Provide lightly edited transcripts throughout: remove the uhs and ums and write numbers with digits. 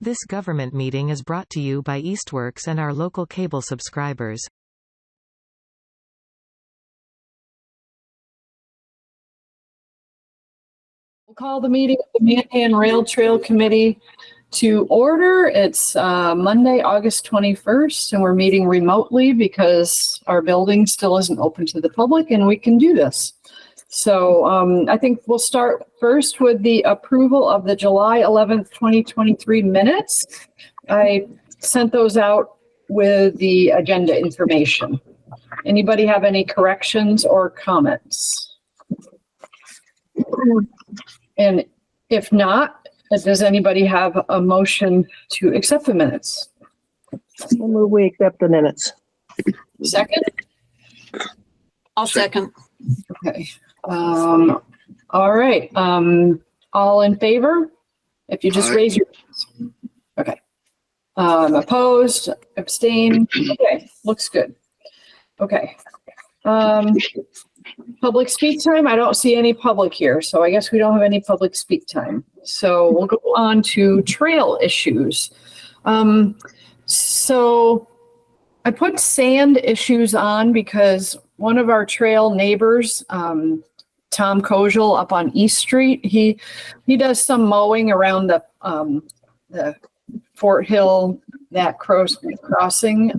This government meeting is brought to you by Eastworks and our local cable subscribers. We'll call the meeting of the Manhan Rail Trail Committee to order. It's Monday, August 21st, and we're meeting remotely because our building still isn't open to the public and we can do this. So I think we'll start first with the approval of the July 11th, 2023 minutes. I sent those out with the agenda information. Anybody have any corrections or comments? And if not, does anybody have a motion to accept the minutes? I move we accept the minutes. Second? I'll second. Okay. All right. All in favor? If you just raise your hands. Okay. Opposed, abstain. Okay, looks good. Okay. Public speak time. I don't see any public here, so I guess we don't have any public speak time. So we'll go on to trail issues. So I put sand issues on because one of our trail neighbors, Tom Kojal up on East Street, he does some mowing around the Fort Hill, that crossing.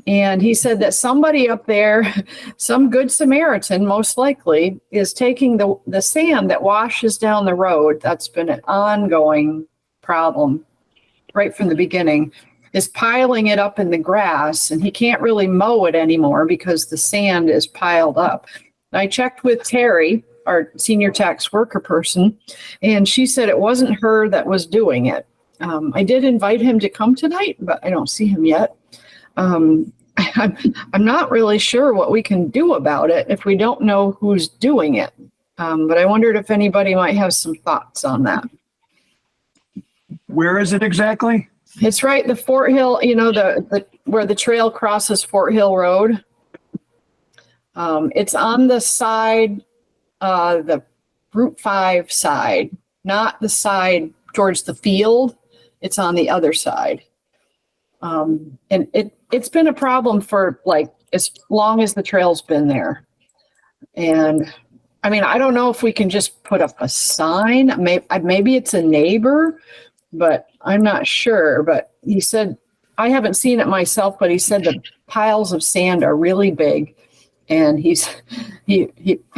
And he said that somebody up there, some good Samaritan most likely, is taking the sand that washes down the road. That's been an ongoing problem right from the beginning, is piling it up in the grass, and he can't really mow it anymore because the sand is piled up. I checked with Terry, our senior tax worker person, and she said it wasn't her that was doing it. I did invite him to come tonight, but I don't see him yet. I'm not really sure what we can do about it if we don't know who's doing it. But I wondered if anybody might have some thoughts on that. Where is it exactly? It's right, the Fort Hill, you know, the where the trail crosses Fort Hill Road. It's on the side, the Route 5 side, not the side towards the field. It's on the other side. And it's been a problem for like as long as the trail's been there. And I mean, I don't know if we can just put up a sign. Maybe it's a neighbor, but I'm not sure. But he said, I haven't seen it myself, but he said the piles of sand are really big, and he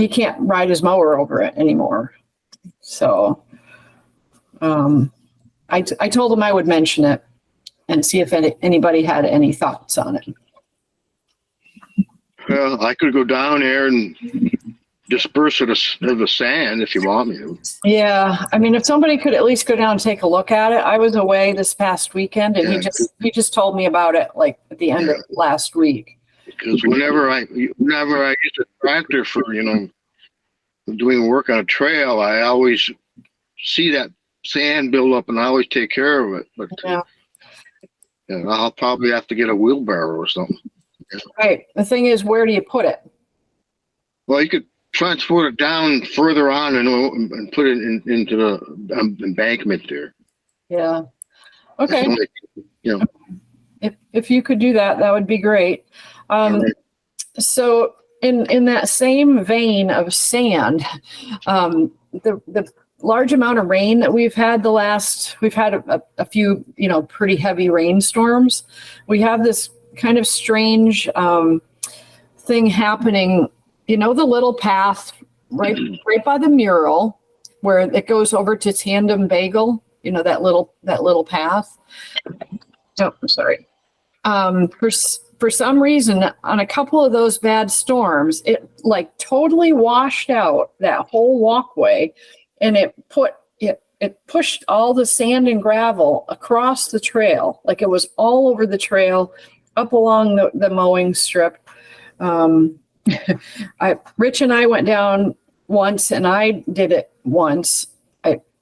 can't ride his mower over it anymore. So I told him I would mention it and see if anybody had any thoughts on it. Well, I could go down there and disperse the sand if you want me to. Yeah, I mean, if somebody could at least go down and take a look at it. I was away this past weekend, and he just told me about it like at the end of last week. Because whenever I use a tractor for doing work on a trail, I always see that sand build up, and I always take care of it. But yeah. I'll probably have to get a wheelbarrow or something. Right. The thing is, where do you put it? Well, you could transport it down further on and put it into the embankment there. Yeah. Okay. Yeah. If you could do that, that would be great. So in that same vein of sand, the large amount of rain that we've had we've had a few, pretty heavy rainstorms. We have this kind of strange thing happening, the little path right by the mural where it goes over to Tandem Bagel, that little path. Oh, I'm sorry. For some reason, on a couple of those bad storms, it like totally washed out that whole walkway, and it pushed all the sand and gravel across the trail. Like it was all over the trail, up along the mowing strip. Rich and I went down once, and I did it once.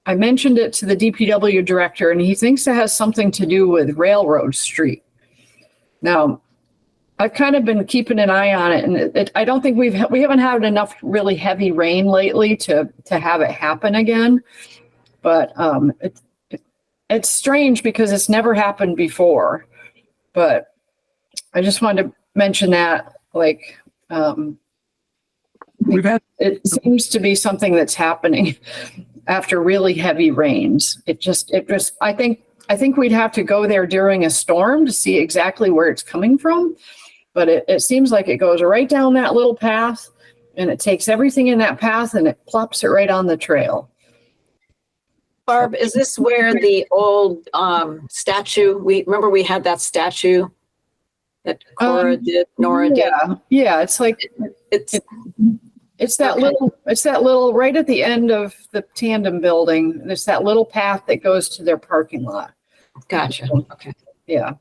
I mentioned it to the DPW director, and he thinks it has something to do with Railroad Street. Now, I've kind of been keeping an eye on it, and I don't think we haven't had enough really heavy rain lately to have it happen again. But it's strange because it's never happened before, but I just wanted to mention that, like, We've had, it seems to be something that's happening after really heavy rains. I think we'd have to go there during a storm to see exactly where it's coming from. But it seems like it goes right down that little path, and it takes everything in that path and it plops it right on the trail. Barb, is this where the old statue, remember we had that statue that Nora did? Yeah, it's like, it's that little right at the end of the tandem building. There's that little path that goes to their parking lot. Gotcha. Okay. Yeah.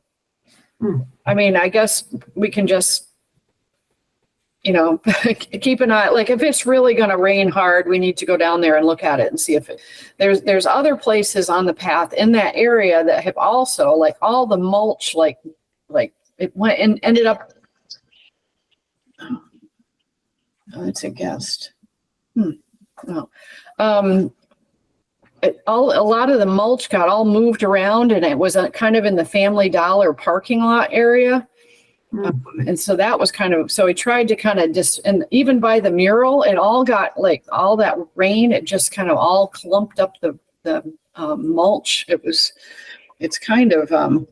I mean, I guess we can just, keep an eye. Like if it's really going to rain hard, we need to go down there and look at it and see if there's other places on the path in that area that have also, like, all the mulch, like it went and ended up. Oh, it's a guest. No. A lot of the mulch got all moved around, and it was kind of in the Family Dollar parking lot area. And so that was so we tried to kind of and even by the mural, it all got, like, all that rain, it just kind of all clumped up the mulch. It's kind of a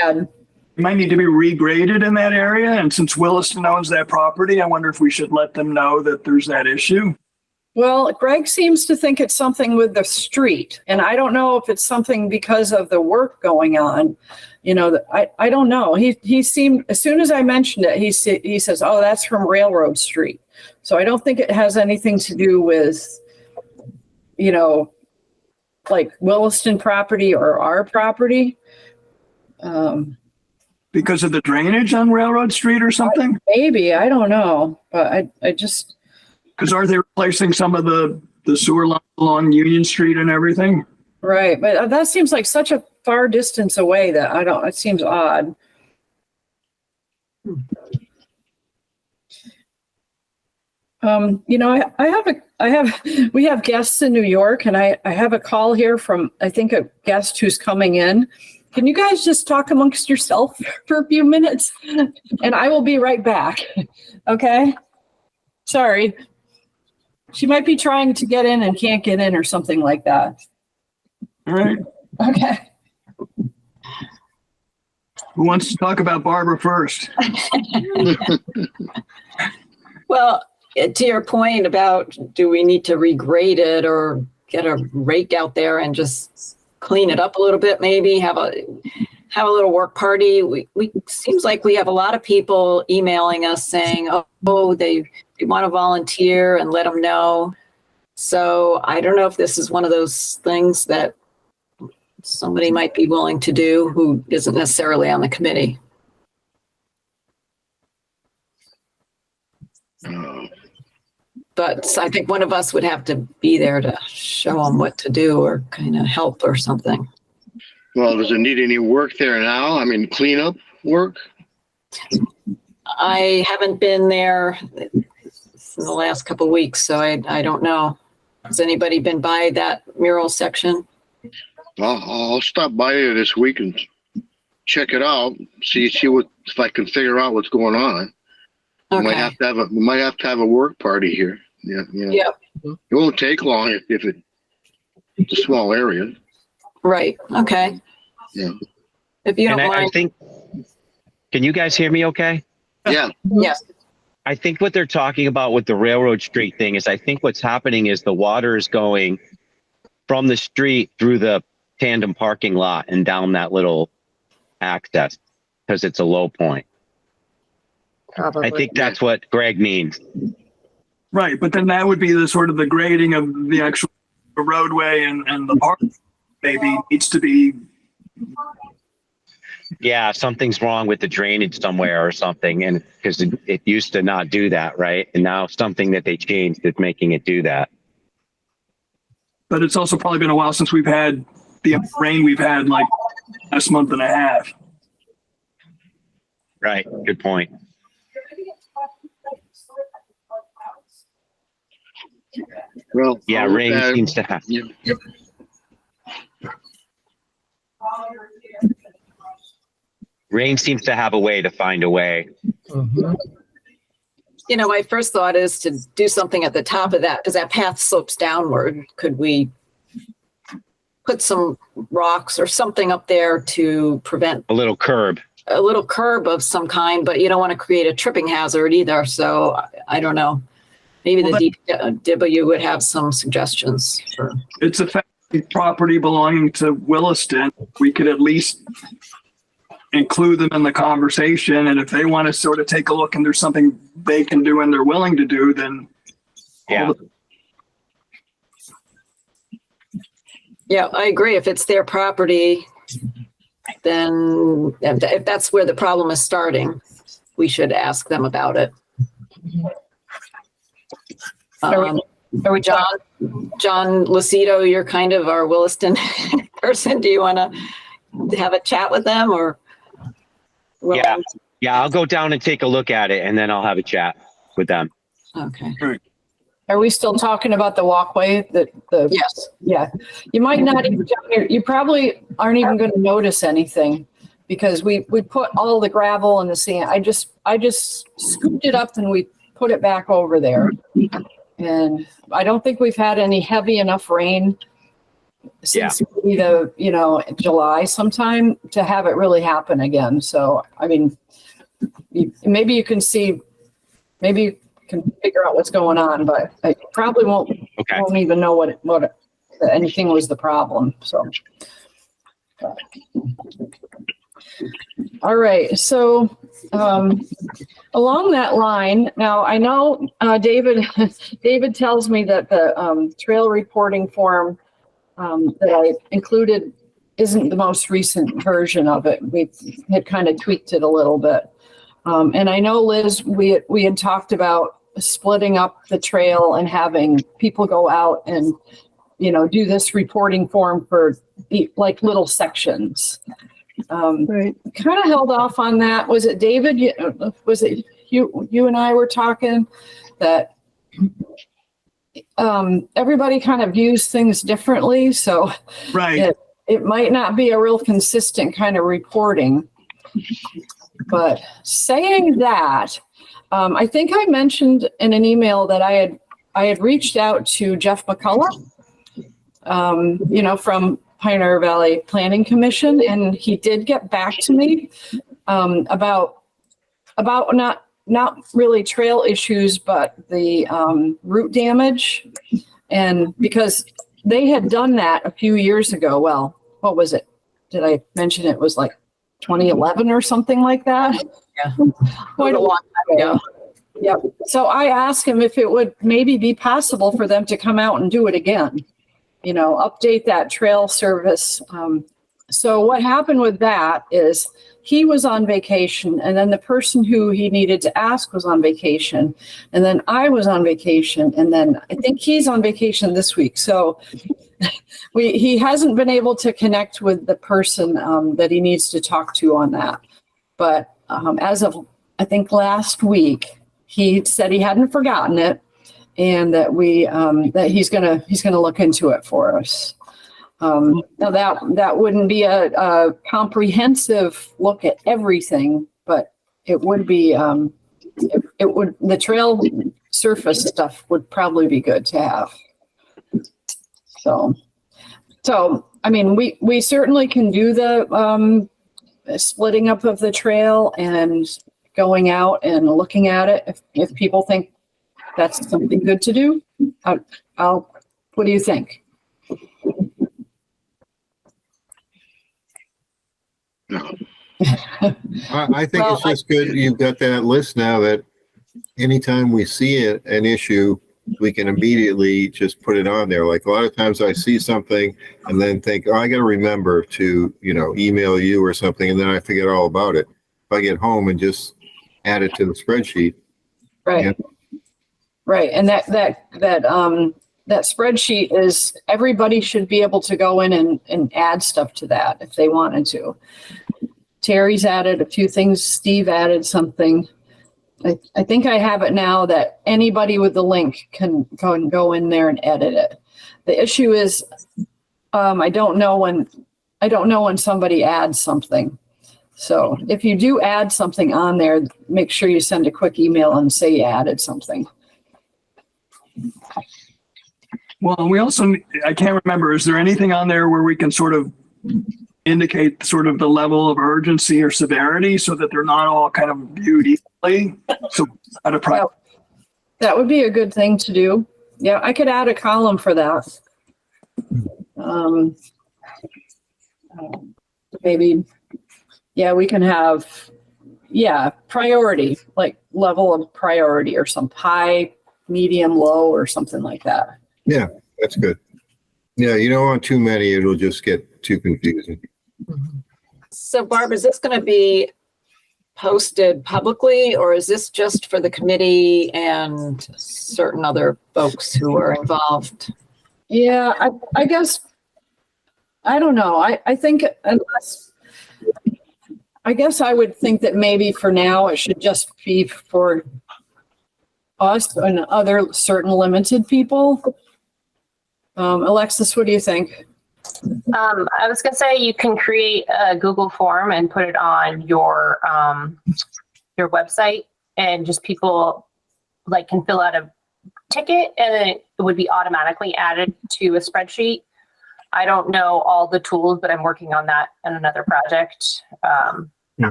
bad. it might need to be regraded in that area. And since Williston owns that property, I wonder if we should let them know that there's that issue. Well, Greg seems to think it's something with the street, and I don't know if it's something because of the work going on. I don't know. He seemed, as soon as I mentioned it, he says, "Oh, that's from Railroad Street." So I don't think it has anything to do with, like Williston property or our property. Because of the drainage on Railroad Street or something? Maybe, I don't know, but I just. Because are they replacing some of the sewer line along Union Street and everything? Right, but that seems like such a far distance away that it seems odd. We have guests in New York, and I have a call here from, I think, a guest who's coming in. Can you guys just talk amongst yourself for a few minutes? And I will be right back. Okay? Sorry. She might be trying to get in and can't get in or something like that. All right. Okay. Who wants to talk about Barbara first? Well, to your point about, do we need to regrade it or get a rake out there and just clean it up a little bit, maybe have a little work party? We seems like we have a lot of people emailing us saying, oh, they want to volunteer, and let them know. So I don't know if this is one of those things that somebody might be willing to do who isn't necessarily on the committee. But I think one of us would have to be there to show them what to do or kind of help or something. Well, does it need any work there now? I mean, cleanup work? I haven't been there in the last couple of weeks, so I don't know. Has anybody been by that mural section? I'll stop by there this week and check it out. See what, if I can figure out what's going on. Okay. We might have to have a work party here. Yeah. Yeah. It won't take long if it's a small area. Right. Okay. Yeah. If you don't mind. I think, can you guys hear me okay? Yeah. Yes. I think what they're talking about with the Railroad Street thing is, I think what's happening is the water is going from the street through the tandem parking lot and down that little access because it's a low point. Probably. I think that's what Greg means. Right, but then that would be the sort of the grading of the actual roadway and the park maybe needs to be. Yeah, something's wrong with the drainage somewhere or something, and because it used to not do that, right? And now something that they changed is making it do that. But it's also probably been a while since we've had the rain we've had like last month and a half. Right, good point. Well, Yeah, rain seems to have. Yeah. Rain seems to have a way to find a way. You know, my first thought is to do something at the top of that because that path slopes downward. Could we put some rocks or something up there to prevent A little curb. a little curb of some kind, but you don't want to create a tripping hazard either. So I don't know. Maybe the DPW would have some suggestions. For. It's a property belonging to Williston. We could at least include them in the conversation. And if they want to sort of take a look and there's something they can do and they're willing to do, then Yeah. Yeah, I agree. If it's their property, then if that's where the problem is starting, we should ask them about it. Are we John Lucido, you're kind of our Williston person. Do you want to have a chat with them or? Yeah. Yeah, I'll go down and take a look at it and then I'll have a chat with them. Okay. Are we still talking about the walkway? Yes. Yeah. You might not even, you probably aren't even going to notice anything because we put all the gravel and the sand. I just scooped it up and we put it back over there. And I don't think we've had any heavy enough rain since maybe July sometime to have it really happen again. So, I mean, maybe you can see, maybe you can figure out what's going on, but I probably won't even know what anything was the problem. So, all right. So, along that line, now I know David tells me that the trail reporting form that I included isn't the most recent version of it. We had kind of tweaked it a little bit. And I know, Liz, we had talked about splitting up the trail and having people go out and, do this reporting form for like little sections. Right. Kind of held off on that. Was it David? Was it you and I were talking that everybody kind of views things differently. So Right. It might not be a real consistent kind of reporting. But saying that, I think I mentioned in an email that I had reached out to Jeff McCullough, from Pioneer Valley Planning Commission, and he did get back to me about not really trail issues, but the root damage. And because they had done that a few years ago. Well, what was it? Did I mention it was like 2011 or something like that? Yeah. Quite a long time ago. Yep. So I asked him if it would maybe be possible for them to come out and do it again, update that trail service. So what happened with that is he was on vacation, and then the person who he needed to ask was on vacation, and then I was on vacation, and then I think he's on vacation this week. So he hasn't been able to connect with the person that he needs to talk to on that. But as of, I think, last week, he said he hadn't forgotten it, and that that he's gonna look into it for us. Now that wouldn't be a comprehensive look at everything, but it would be the trail surface stuff would probably be good to have. So I mean, we certainly can do the splitting up of the trail and going out and looking at it if people think that's something good to do. What do you think? I think it's just good you've got that list now that anytime we see an issue, we can immediately just put it on there. Like a lot of times I see something and then think, I got to remember to, email you or something, and then I forget all about it. If I get home and just add it to the spreadsheet. Right. Right. And that spreadsheet is, everybody should be able to go in and add stuff to that if they wanted to. Terry's added a few things. Steve added something. I think I have it now that anybody with the link can go in there and edit it. The issue is, I don't know when I don't know when somebody adds something. So if you do add something on there, make sure you send a quick email and say you added something. Well, we also, I can't remember, is there anything on there where we can sort of indicate sort of the level of urgency or severity so that they're not all kind of viewed equally? So at a price. That would be a good thing to do. Yeah, I could add a column for that. Maybe, yeah, we can have, priority, like level of priority or some high, medium, low, or something like that. Yeah, that's good. Yeah, you don't want too many, it'll just get too confusing. So Barb, is this going to be posted publicly, or is this just for the committee and certain other folks who are involved? Yeah, I guess, I don't know. I think unless, I guess I would think that maybe for now it should just be for us and other certain limited people. Alexis, what do you think? I was going to say you can create a Google form and put it on your website, and just people like can fill out a ticket, and then it would be automatically added to a spreadsheet. I don't know all the tools, but I'm working on that in another project.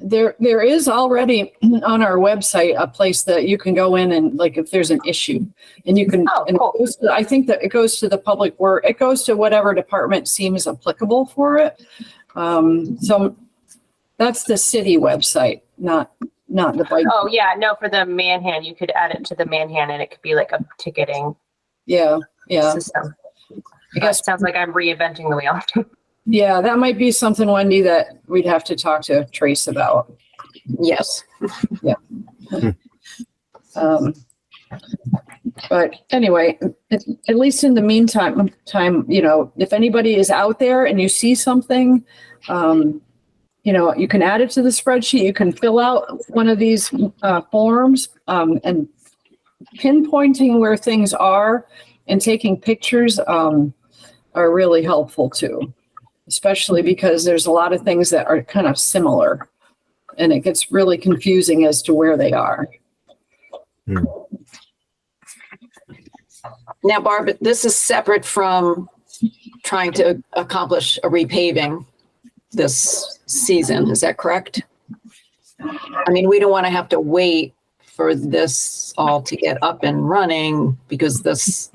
There is already on our website a place that you can go in and, like, if there's an issue, and you can, and cool. I think that it goes to the public work, it goes to whatever department seems applicable for it. So that's the city website, not the bike. Oh yeah, no, for the Manhan, you could add it to the Manhan, and it could be like a ticketing Yeah. system. I guess, Sounds like I'm reinventing the wheel. yeah, that might be something, Wendy, that we'd have to talk to Trace about. Yes. But anyway, at least in the meantime, if anybody is out there and you see something, you can add it to the spreadsheet. You can fill out one of these forms, and pinpointing where things are and taking pictures are really helpful too, especially because there's a lot of things that are kind of similar, and it gets really confusing as to where they are. Now, Barb, this is separate from trying to accomplish a repaving this season. Is that correct? I mean, we don't want to have to wait for this all to get up and running, because this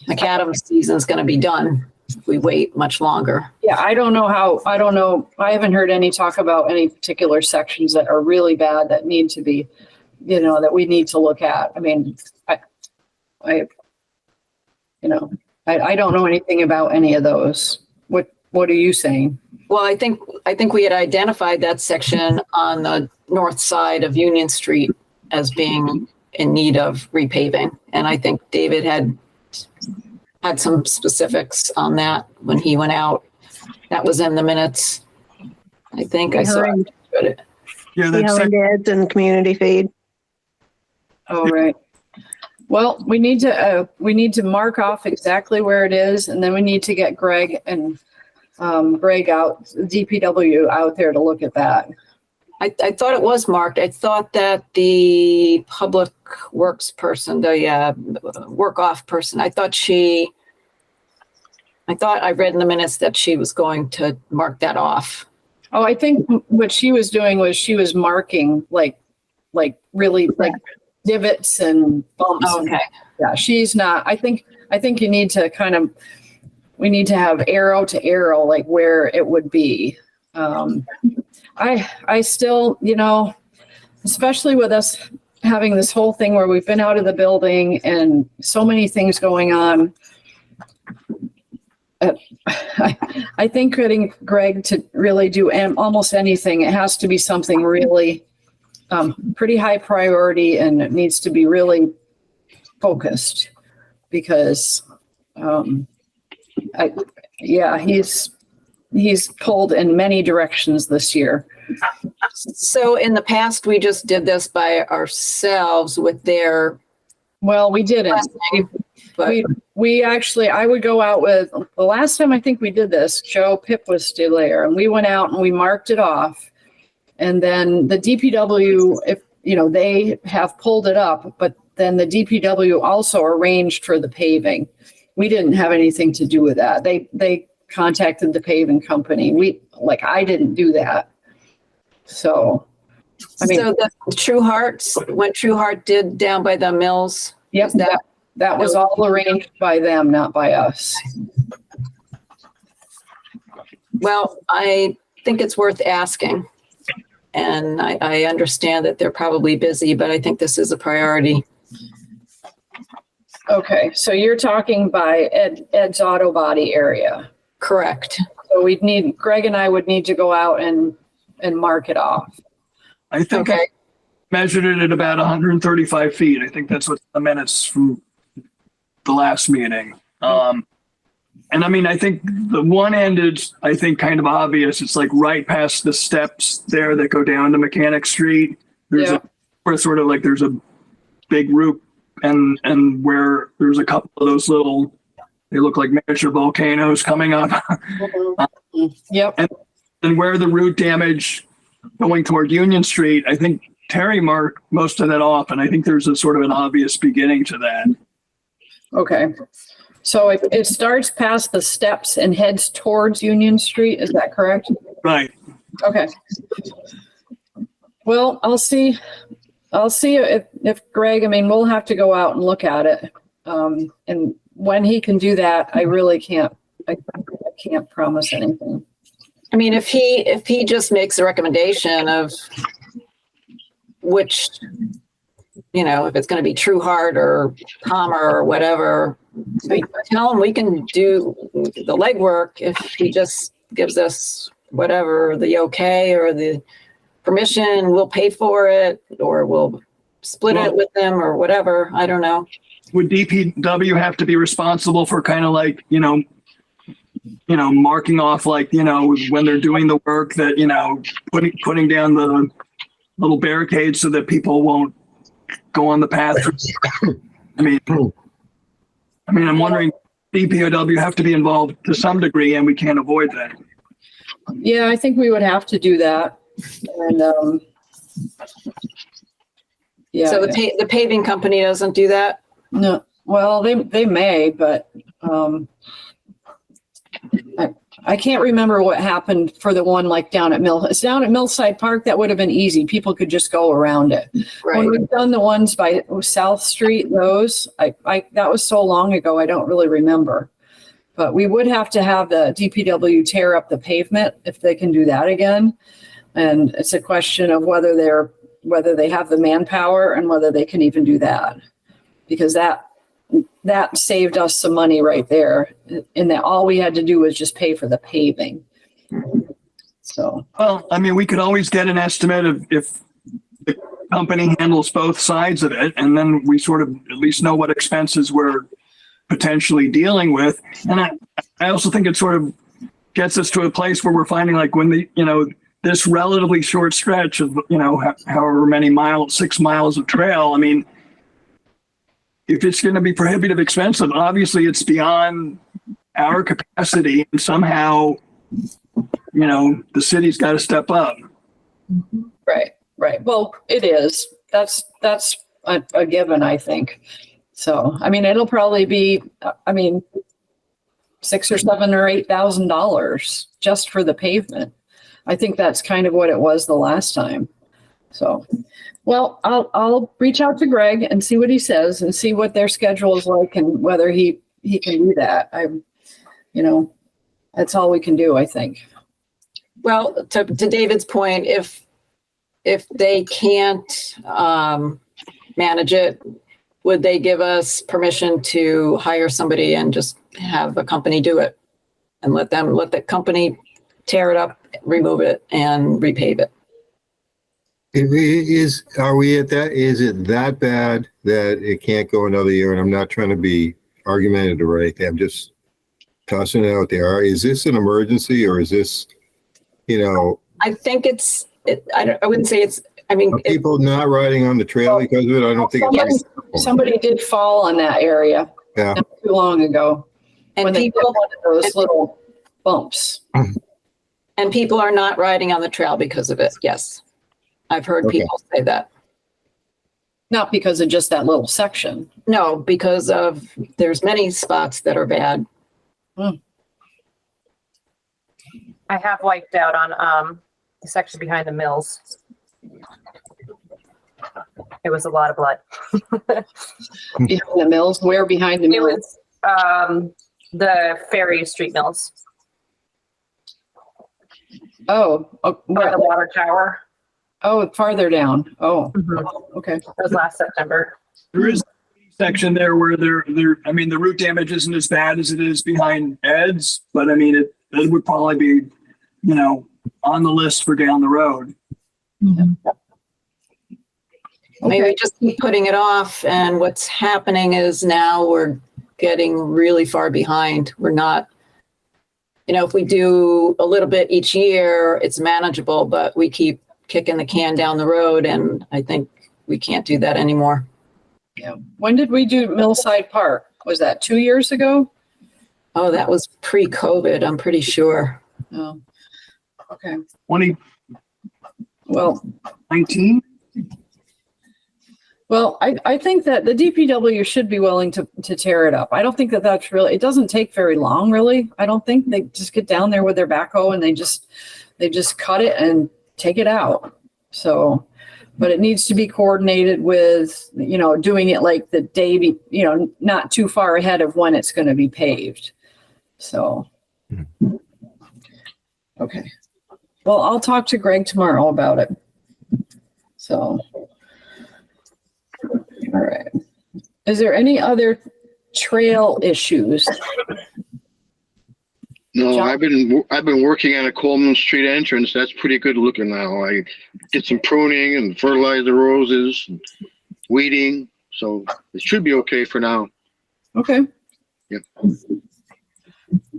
macadam season is going to be done if we wait much longer. Yeah, I don't know. I haven't heard any talk about any particular sections that are really bad that need to be, that we need to look at. I mean, I don't know anything about any of those. What are you saying? Well, I think we had identified that section on the north side of Union Street as being in need of repaving. And I think David had some specifics on that when he went out. That was in the minutes. I think I saw it. Yeah, that's Behind ads and community feed. Oh, right. Well, we need to mark off exactly where it is, and then we need to get Greg and Greg out, DPW out there to look at that. I thought it was marked. I thought that the public works person, the work off person, I thought I read in the minutes that she was going to mark that off. Oh, I think what she was doing was she was marking like really like divots and bumps. Okay. Yeah, she's not. I think you need to we need to have arrow to arrow, like where it would be. I still, especially with us having this whole thing where we've been out of the building and so many things going on. I think getting Greg to really do almost anything, it has to be something really pretty high priority, and it needs to be really focused, because he's pulled in many directions this year. So in the past, we just did this by ourselves with their. Well, we didn't. But we actually, I would go out with, the last time I think we did this, Joe Pip was still there, and we went out and we marked it off. And then the DPW, if, you know, they have pulled it up, but then the DPW also arranged for the paving. We didn't have anything to do with that. They contacted the paving company. I didn't do that. So, I mean. So the True Hearts, what True Heart did down by the mills. Yep, that was all arranged by them, not by us. Well, I think it's worth asking. And I understand that they're probably busy, but I think this is a priority. Okay, so you're talking by Ed's Auto Body area. Correct. So Greg and I would need to go out and mark it off. I think I measured it at about 135 feet. I think that's what the minutes from the last meeting. And I mean, I think the one end is, I think, kind of obvious. It's like right past the steps there that go down to Mechanic Street. There's there's a big root and where there's a couple of those little, they look like miniature volcanoes coming up. Yep. And where the root damage going toward Union Street, I think Terry marked most of that off, and I think there's a sort of an obvious beginning to that. Okay. So it starts past the steps and heads towards Union Street. Is that correct? Right. Okay. Well, I'll see if Greg, I mean, we'll have to go out and look at it. And when he can do that, I really can't, I can't promise anything. I mean, if he just makes a recommendation of which, you know, if it's going to be True Heart or Palmer or whatever, tell him we can do the legwork if he just gives us whatever, the okay or the permission, we'll pay for it, or we'll split it with them or whatever. I don't know. Would DPW have to be responsible for kind of like, marking off, like, when they're doing the work that, putting down the little barricades so that people won't go on the path? I mean, I'm wondering, DPW have to be involved to some degree, and we can't avoid that. Yeah, I think we would have to do that. And, yeah. So the paving company doesn't do that? No, well, they may, but, I can't remember what happened for the one like down at Millside Park. That would have been easy. People could just go around it. Right. When we've done the ones by South Street, those, that was so long ago, I don't really remember. But we would have to have the DPW tear up the pavement if they can do that again. And it's a question of whether they have the manpower and whether they can even do that. Because that saved us some money right there, in that all we had to do was just pay for the paving. So, well, I mean, we could always get an estimate of if the company handles both sides of it, and then we sort of at least know what expenses we're potentially dealing with. And I also think it sort of gets us to a place where we're finding, like, when this relatively short stretch of, however many miles, 6 miles of trail, I mean, if it's going to be prohibitive expensive, obviously it's beyond our capacity, and somehow, the city's got to step up. Right. Well, it is. That's a given, I think. So, I mean, it'll probably be, $6,000 or $7,000 or $8,000 just for the pavement. I think that's kind of what it was the last time. So, well, I'll reach out to Greg and see what he says and see what their schedule is like and whether he can do that. That's all we can do, I think. Well, to David's point, if they can't manage it, would they give us permission to hire somebody and just have a company do it and let the company tear it up, remove it, and repave it? Are we at that? Is it that bad that it can't go another year? And I'm not trying to be argumentative or anything. I'm just tossing it out there. Is this an emergency, or is this, I think I wouldn't say it's, are people not riding on the trail because of it? I don't think somebody did fall on that area. Yeah. not too long ago. And When they hit people, one of those little bumps. and people are not riding on the trail because of it. Yes. I've heard Okay. people say that. Not because of just that little section. No, because of there's many spots that are bad. I have wiped out on the section behind the mills. It was a lot of blood. Behind the mills, where behind the It mills? was the ferry street mills Oh, by the water tower. oh, farther down. Oh, okay. That was last September. There is a section there where I mean, the root damage isn't as bad as it is behind Ed's, but I mean, it would probably be, on the list for down the road. Maybe just keep putting it off. And what's happening is now we're getting really far behind. We're not, if we do a little bit each year, it's manageable, but we keep kicking the can down the road. And I think we can't do that anymore. Yeah. When did we do Millside Park? Was that 2 years ago? Oh, that was pre-COVID, I'm pretty sure. Oh, okay. 2019? Well, I think that the DPW should be willing to tear it up. I don't think that that's really, it doesn't take very long, really. I don't think they just get down there with their backhoe and they just cut it and take it out. So, but it needs to be coordinated with, doing it like the day, not too far ahead of when it's going to be paved. So, okay. Well, I'll talk to Greg tomorrow about it. So. All right. Is there any other trail issues? No, John? I've been working on a Coleman Street entrance. That's pretty good looking now. I did some pruning and fertilize the roses, and weeding, so it should be okay for now. Okay. Yep.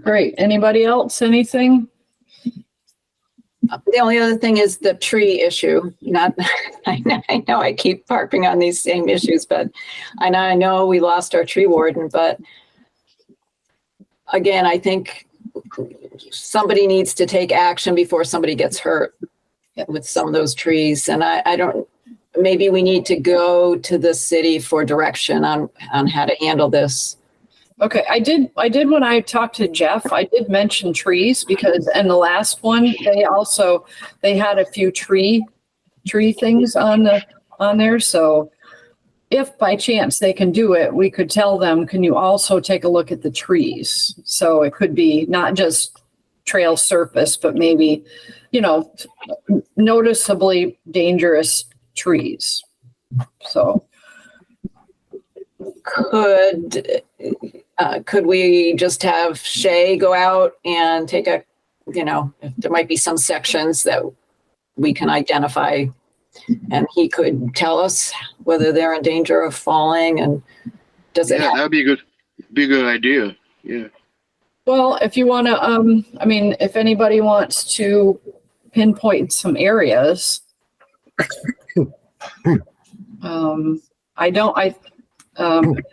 Great. Anybody else? Anything? The only other thing is the tree issue. I know I keep harping on these same issues, but I know we lost our tree warden, but again, I think somebody needs to take action before somebody gets hurt with some of those trees. And maybe we need to go to the city for direction on how to handle this. Okay. I did when I talked to Jeff, I did mention trees because in the last one, they had a few tree things on there. So if by chance they can do it, we could tell them, can you also take a look at the trees? So it could be not just trail surface, but maybe, noticeably dangerous trees. So. Could we just have Shay go out and take if there might be some sections that we can identify and he could tell us whether they're in danger of falling and does it That'd be a good idea. Yeah. Well, if you want to, if anybody wants to pinpoint some areas,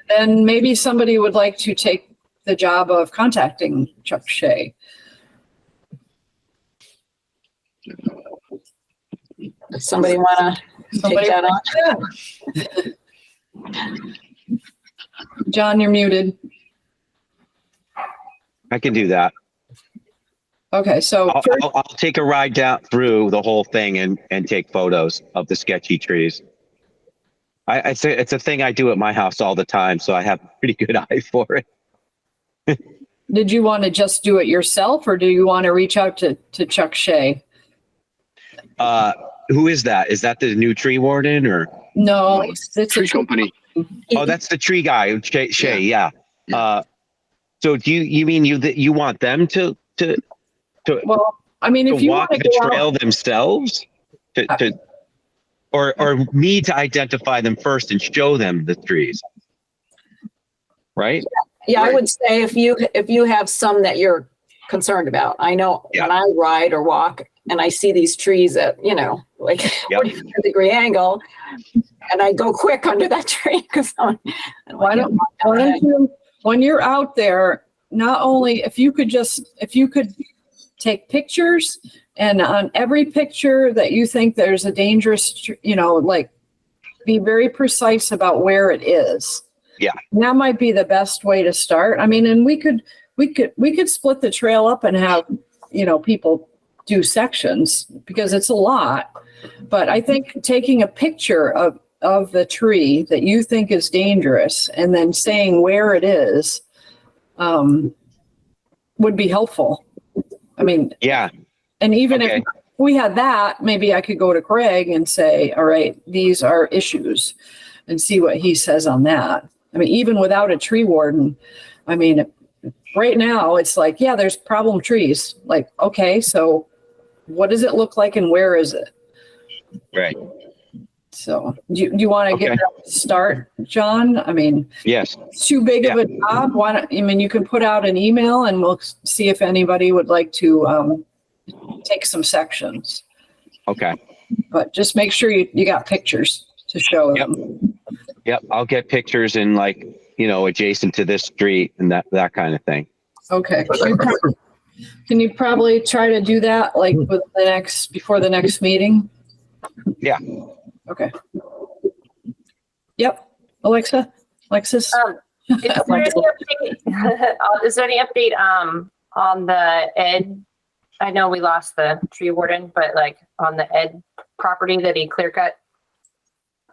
then maybe somebody would like to take the job of contacting Chuck Shea. Does somebody want to take that on? John, you're muted. I can do that. Okay, so I'll take a ride down through the whole thing and take photos of the sketchy trees. It's a thing I do at my house all the time, so I have a pretty good eye for it. did you want to just do it yourself or do you want to reach out to Chuck Shea? Who is that? Is that the new tree warden or? No, it's Tree company. Oh, that's the tree guy, Shay. Yeah. So do you mean you want them to Well, if you walk want to the go trail out, themselves or me to identify them first and show them the trees, right? Yeah, Right. I would say if you have some that you're concerned about. I know when I ride or walk and I see these trees at, like 45-degree angle and I go quick under that tree because why don't when you're out there, not only if you could take pictures, and on every picture that you think there's a dangerous, like be very precise about where it is. Yeah. And that might be the best way to start. I mean, and we could split the trail up and have, people do sections because it's a lot. But I think taking a picture of the tree that you think is dangerous and then saying where it is would be helpful. I mean, Yeah. and even Okay. if we had that, maybe I could go to Craig and say, all right, these are issues, and see what he says on that. I mean, even without a tree warden, I mean, right now it's like, yeah, there's problem trees. Like, okay, so what does it look like and where is it? Right. So do you want to get Okay. that start, John? I mean, Yes. it's too big of a job. You can put out an email and we'll see if anybody would like to take some sections. Okay. But just make sure you got pictures to show Yep. them. Yep. I'll get pictures in adjacent to this street and that kind of thing. Okay. Can you probably try to do that like before the next meeting? Yeah. Okay. Yep. Alexis? Is there any update on the Ed? I know we lost the tree warden, but like on the Ed property that he clear cut,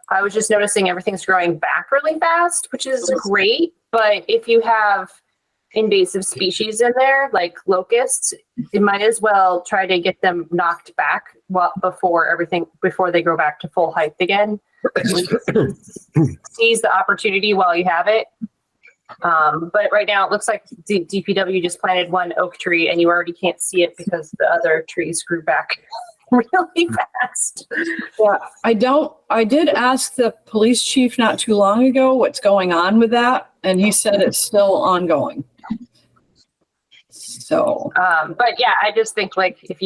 I was just noticing everything's growing back really fast, which is great. But if you have invasive species in there, like locusts, you might as well try to get them knocked back before they grow back to full height again. Seize the opportunity while you have it. But right now it looks like DPW just planted one oak tree and you already can't see it because the other trees grew back really fast. Yeah, I did ask the police chief not too long ago what's going on with that, and he said it's still ongoing. So, but yeah, I just think like if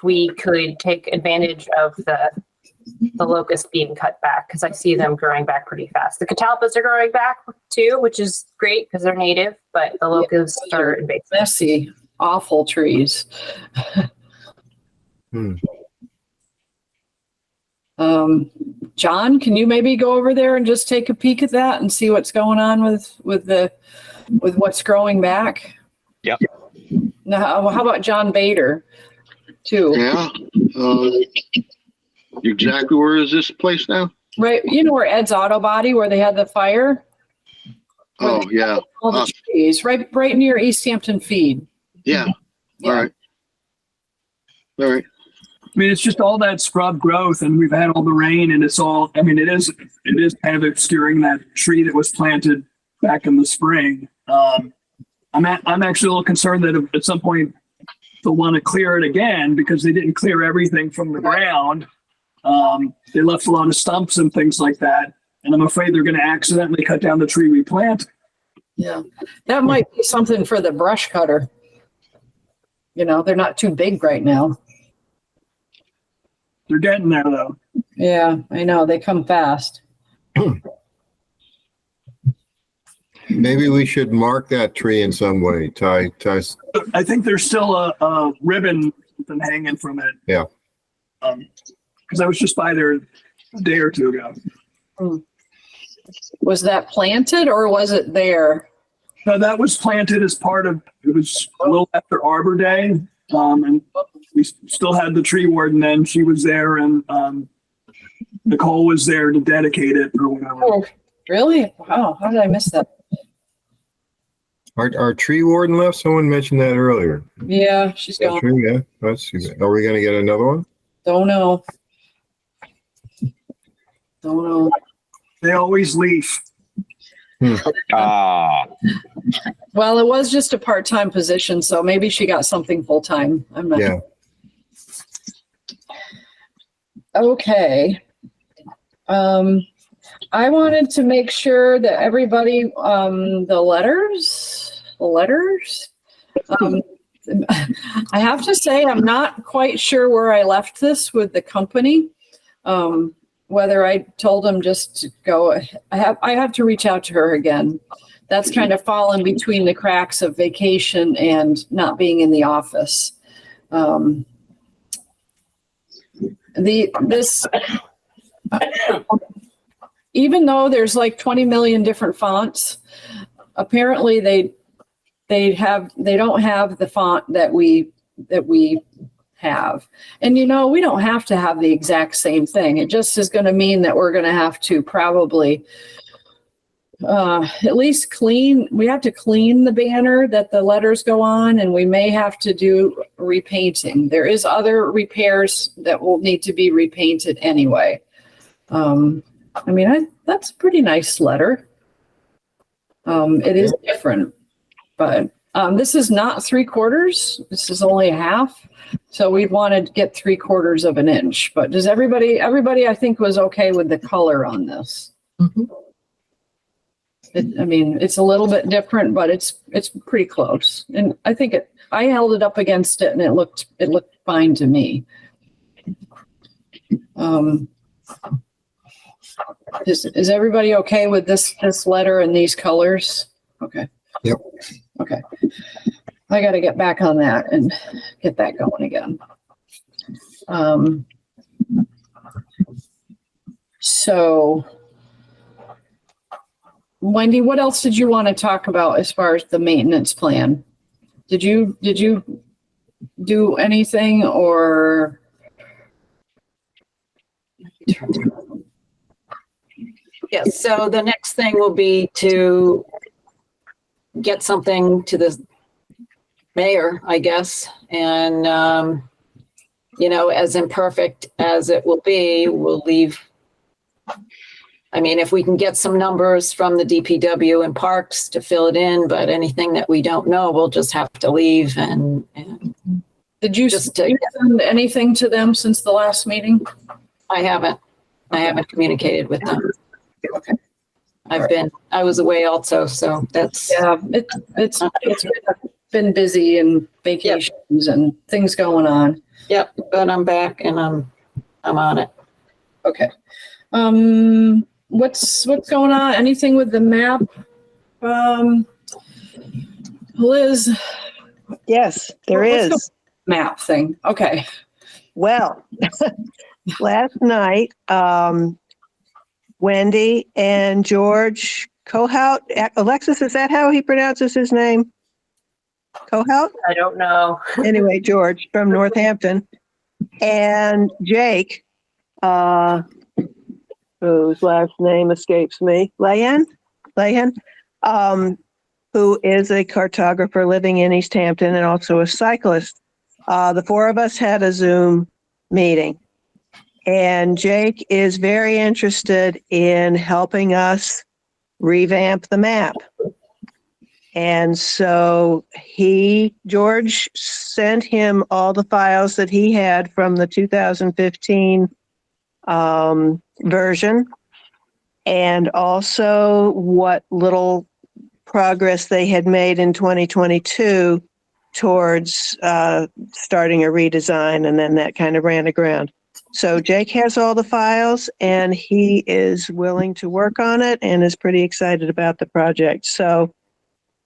we could take advantage of the locust being cut back, because I see them growing back pretty fast. The catalpas are growing back too, which is great because they're native, but the locusts are invasive. Messy, awful trees. John, can you maybe go over there and just take a peek at that and see what's going on with what's growing back? Yep. Now, how about John Bader too? Yeah. Exactly where is this place now? Right, where Ed's Auto Body, where they had the fire? Oh, yeah. All the trees, right near Easthampton Feed. Yeah. All right. All right. I mean, it's just all that scrub growth, and we've had all the rain, and it's all. I mean, it is kind of obscuring that tree that was planted back in the spring. I'm actually a little concerned that at some point they'll want to clear it again because they didn't clear everything from the ground. They left a lot of stumps and things like that, and I'm afraid they're going to accidentally cut down the tree we planted. Yeah, that might be something for the brush cutter. They're not too big right now. They're getting there though. Yeah, I know. They come fast. Maybe we should mark that tree in some way, Ty. I think there's still a ribbon hanging from it. Yeah. Because I was just by there a day or two ago. Was that planted or was it there? No, that was planted as part of, it was a little after Arbor Day. And we still had the tree warden then. She was there, and Nicole was there to dedicate it or whatever. Oh, really? Wow. How did I miss that? Our tree warden left. Someone mentioned that earlier. Yeah, she's That's gone. true, yeah. Are we going to get another one? Don't know. They always leave. Well, it was just a part-time position, so maybe she got something full-time. I'm not. Yeah. Okay. I wanted to make sure that everybody, the letters. I have to say, I'm not quite sure where I left this with the company. whether I told him just to go. I have to reach out to her again. That's kind of fallen between the cracks of vacation and not being in the office. Even though there's like 20 million different fonts, apparently they don't have the font that we have. And we don't have to have the exact same thing. It just is going to mean that we're going to have to probably at least we have to clean the banner that the letters go on, and we may have to do repainting. There is other repairs that will need to be repainted anyway. That's a pretty nice letter. It is different, but this is not 3/4. This is only a half. So we wanted to get 3/4 of an inch. But does everybody I think was okay with the color on this? Mhm. It's a little bit different, but it's pretty close. And I think I held it up against it and it looked fine to me. Is everybody okay with this letter and these colors? Okay. Yep. Okay. I got to get back on that and get that going again. So, Wendy, what else did you want to talk about as far as the maintenance plan? Did you do anything or? Yes, so the next thing will be to get something to the mayor, I guess. And, as imperfect as it will be, we'll leave. If we can get some numbers from the DPW and parks to fill it in, but anything that we don't know, we'll just have to leave. And did you send anything to them since the last meeting? I haven't communicated with them. Okay. I was away also, so that's. Yeah, it's been busy and vacations and things going on. Yep, but I'm back and I'm on it. Okay. What's going on? Anything with the map? Liz? Yes, there What's is. Map thing. Okay. Well, last night, Wendy and George Kohout, Alexis, is that how he pronounces his name? Kohout? I don't know. Anyway, George from Northampton, and Jake, whose last name escapes me, Lahan, who is a cartographer living in Easthampton and also a cyclist. The four of us had a Zoom meeting, and Jake is very interested in helping us revamp the map. And so George sent him all the files that he had from the 2015 version, and also what little progress they had made in 2022 towards starting a redesign, and then that kind of ran aground. So Jake has all the files, and he is willing to work on it and is pretty excited about the project. So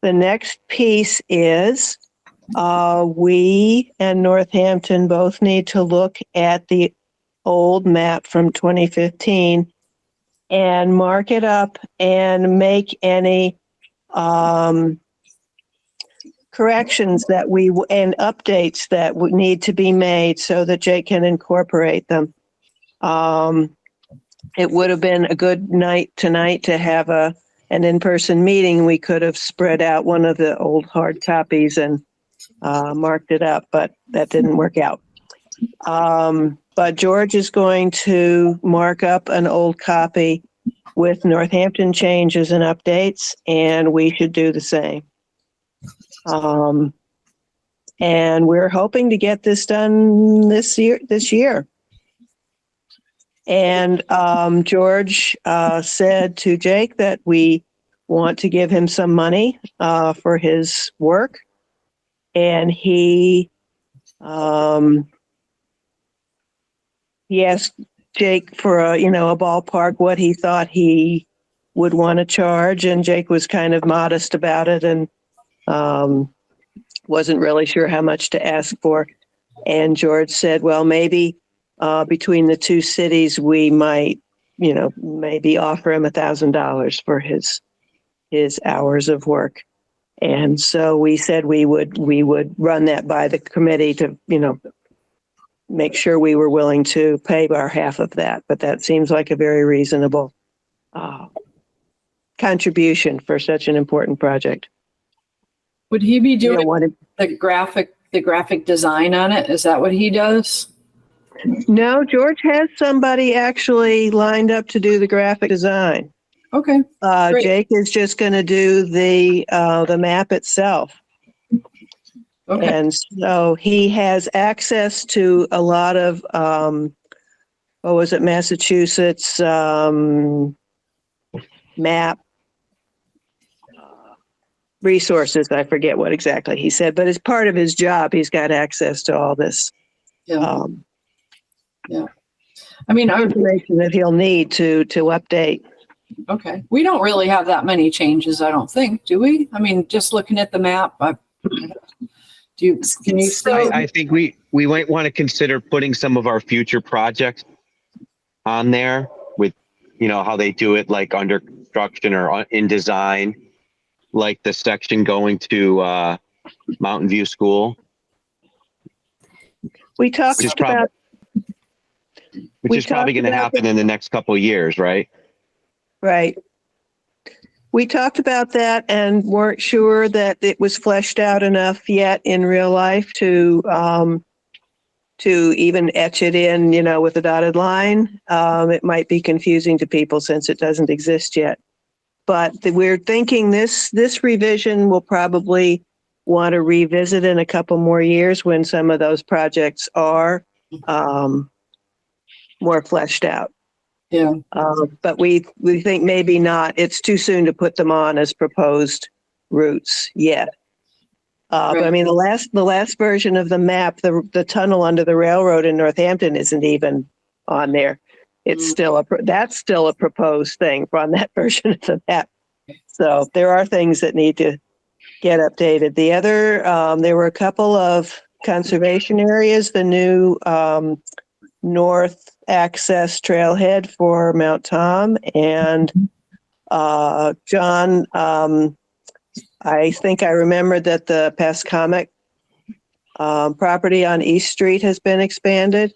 the next piece is we and Northampton both need to look at the old map from 2015 and mark it up and make any corrections and updates that would need to be made so that Jake can incorporate them. It would have been a good night tonight to have an in-person meeting. We could have spread out one of the old hard copies and marked it up, but that didn't work out. But George is going to mark up an old copy with Northampton changes and updates, and we should do the same. And we're hoping to get this done this year. And George said to Jake that we want to give him some money for his work, and he asked Jake for a ballpark what he thought he would want to charge, and Jake was kind of modest about it and wasn't really sure how much to ask for. And George said, well, maybe between the two cities, we might, maybe offer him $1,000 for his hours of work. And so we said we would run that by the committee to, make sure we were willing to pay our half of that. But that seems like a very reasonable contribution for such an important project. Would he be You doing don't want to- the graphic design on it? Is that what he does? No, George has somebody actually lined up to do the graphic design. Okay. Great. Jake is just going to do the map itself. Okay. And so he has access to a lot of, Massachusetts map resources. I forget what exactly he said, but as part of his job, he's got access to all this Yeah. I mean, information that he'll need to update. okay. We don't really have that many changes, I don't think, do we? I mean, just looking at the map, can you say? I think we might want to consider putting some of our future projects on there with, how they do it, like under construction or in design, like the section going to Mountain View School. We talked Which is about. Which is probably going to happen in the next couple of years, right? Right. We talked about that and weren't sure that it was fleshed out enough yet in real life to even etch it in, with a dotted line. It might be confusing to people since it doesn't exist yet. But we're thinking this revision will probably want to revisit in a couple more years when some of those projects are more fleshed out. Yeah. But we think maybe not. It's too soon to put them on as proposed routes yet. But I mean, the last version of the map, the tunnel under the railroad in Northampton isn't even on there. It's still that's still a proposed thing on that version of the map. So there are things that need to get updated. The other, there were a couple of conservation areas, the new north access trailhead for Mount Tom, and John, I think I remember that the Pascomic property on East Street has been expanded.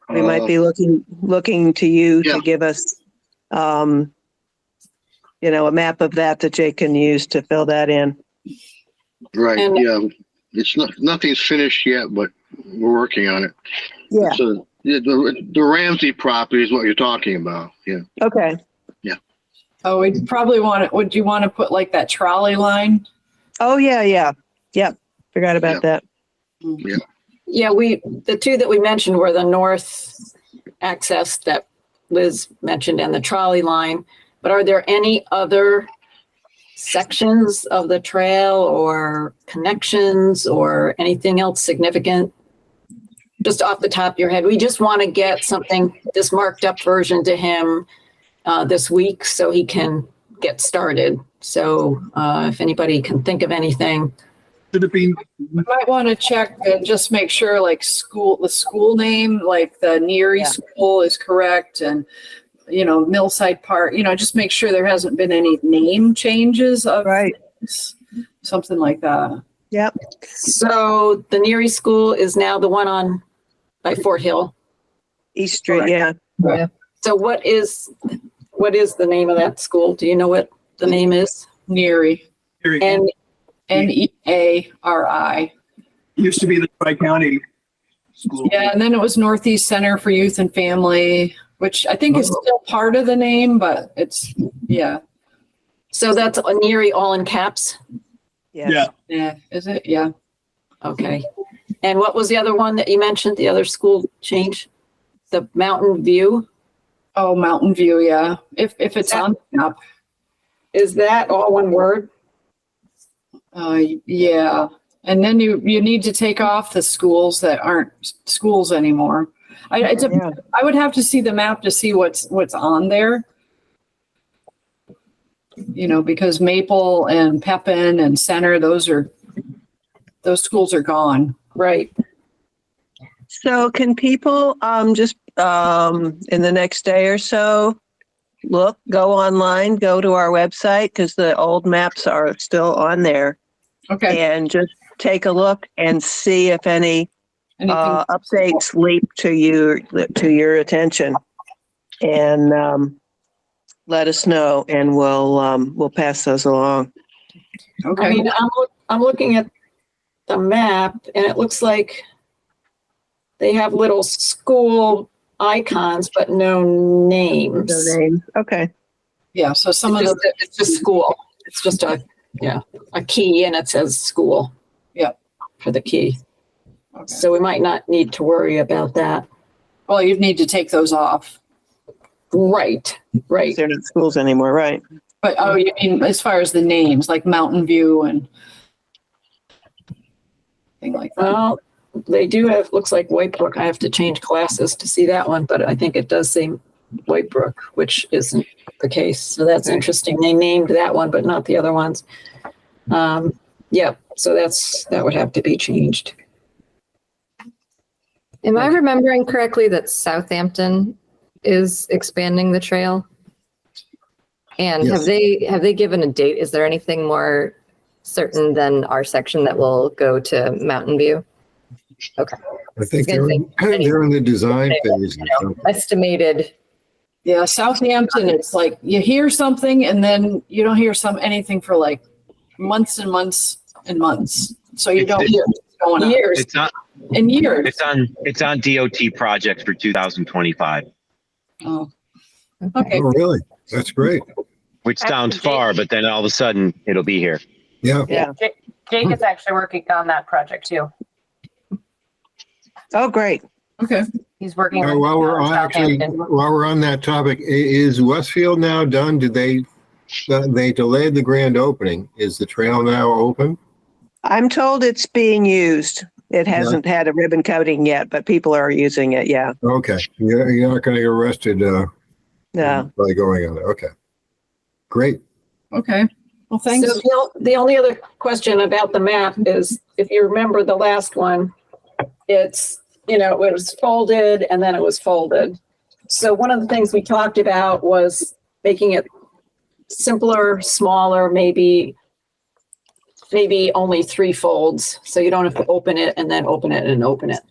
We might be looking to you to give us, a map of that Jake can use to fill that in. Right, And- yeah. Nothing's finished yet, but we're working on it. Yeah. So the Ramsey property is what you're talking about. Yeah. Okay. Oh, we'd probably would you want to put like that trolley line? Oh, yeah. Yep. Forgot about that. Yeah, the two that we mentioned were the north access that Liz mentioned and the trolley line. But are there any other sections of the trail or connections or anything else significant? Just off the top of your head, we just want to get this marked up version to him this week so he can get started. So if anybody can think of anything. Should it be? We might want to check and just make sure like the school name, like the Neary School is correct, and Millside Park, just make sure there hasn't been any name changes of things, something like that. Yep. So the Neary School is now the one by Fort Hill. East Street. Yeah. So what is the name of that school? Do you know what the name is? Neary. And Neari. Used to be the Tri-County School. Yeah, and then it was Northeast Center for Youth and Family, which I think is still part of the name, but it's, so that's a Neary all in caps? Yes. Yeah, is it? Yeah. Okay. And what was the other one that you mentioned, the other school change? The Mountain View? Oh, Mountain View, yeah. If it's on the map. Is that all one word? Yeah. And then you need to take off the schools that aren't schools anymore. Yeah. I would have to see the map to see what's on there. You know, because Maple and Pepin and Center, those schools are gone. Right. So can people just in the next day or so go online, go to our website, because the old maps are still on there, Okay. and just take a look and see if any Anything? updates leap to your attention, and let us know, and we'll pass those along. Okay. I mean, I'm looking at the map and it looks like they have little school icons, but no names. No names. Okay. Yeah. So some of the, It's just school. It's just a key and it says school. Yep. For the key. okay. So we might not need to worry about that. Well, you'd need to take those off. Right. Right. They're not schools anymore, right? But, oh, you mean as far as the names, like Mountain View and thing like that? Well, they do have, looks like Whitebrook. I have to change classes to see that one, but I think it does say Whitebrook, which isn't the case. So that's interesting. They named that one, but not the other ones. Yeah, so that would have to be changed. Am I remembering correctly that Southampton is expanding the trail? And Yes. have they given a date? Is there anything more certain than our section that will go to Mountain View? Okay. I think I was gonna they're in the design phase. or something. Estimated. Yeah, Southampton, it's like you hear something and then you don't hear anything for like months and months and months. So you don't hear what's going on. Years. It's on. In years. It's on DOT project for 2025, Oh. Okay. Oh, really? That's great. which sounds far, but then all of a sudden it'll be here. Yeah. Yeah. Jake is actually working on that project too. Oh, great. Okay. He's working Now, on while we're on that topic, is Westfield now done? Did they delayed the grand opening? Is the trail now open? I'm told it's being used. It hasn't had a ribbon coating yet, but people are using it. Yeah. Okay. You're not going to get arrested No. by going on it. Okay. Great. Okay. Well, thanks. So the only other question about the map is, if you remember the last one, it's, it was folded and then it was folded. So one of the things we talked about was making it simpler, smaller, maybe only 3 folds. So you don't have to open it and then open it and open it.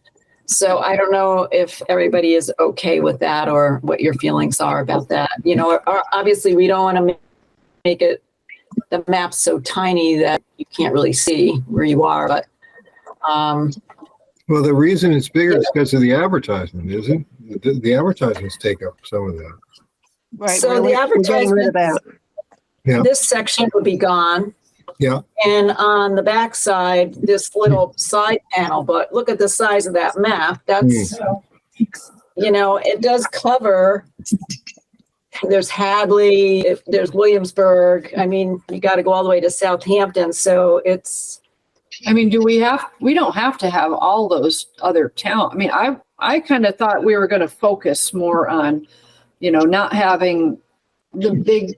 So I don't know if everybody is okay with that or what your feelings are about that. Obviously we don't want to make it the map so tiny that you can't really see where you are, but Well, the reason it's bigger is because of the advertisement, isn't it? The advertisements take up some of that. Right. So the we're getting rid of that. Yeah. this section would be gone. Yeah. And on the back side, this little side panel, but look at the size of that map. That's, it does cover, there's Hadley, there's Williamsburg. I mean, you got to go all the way to Southampton. So it's, we don't have to have all those other towns. I mean, I kind of thought we were going to focus more on, not having the big,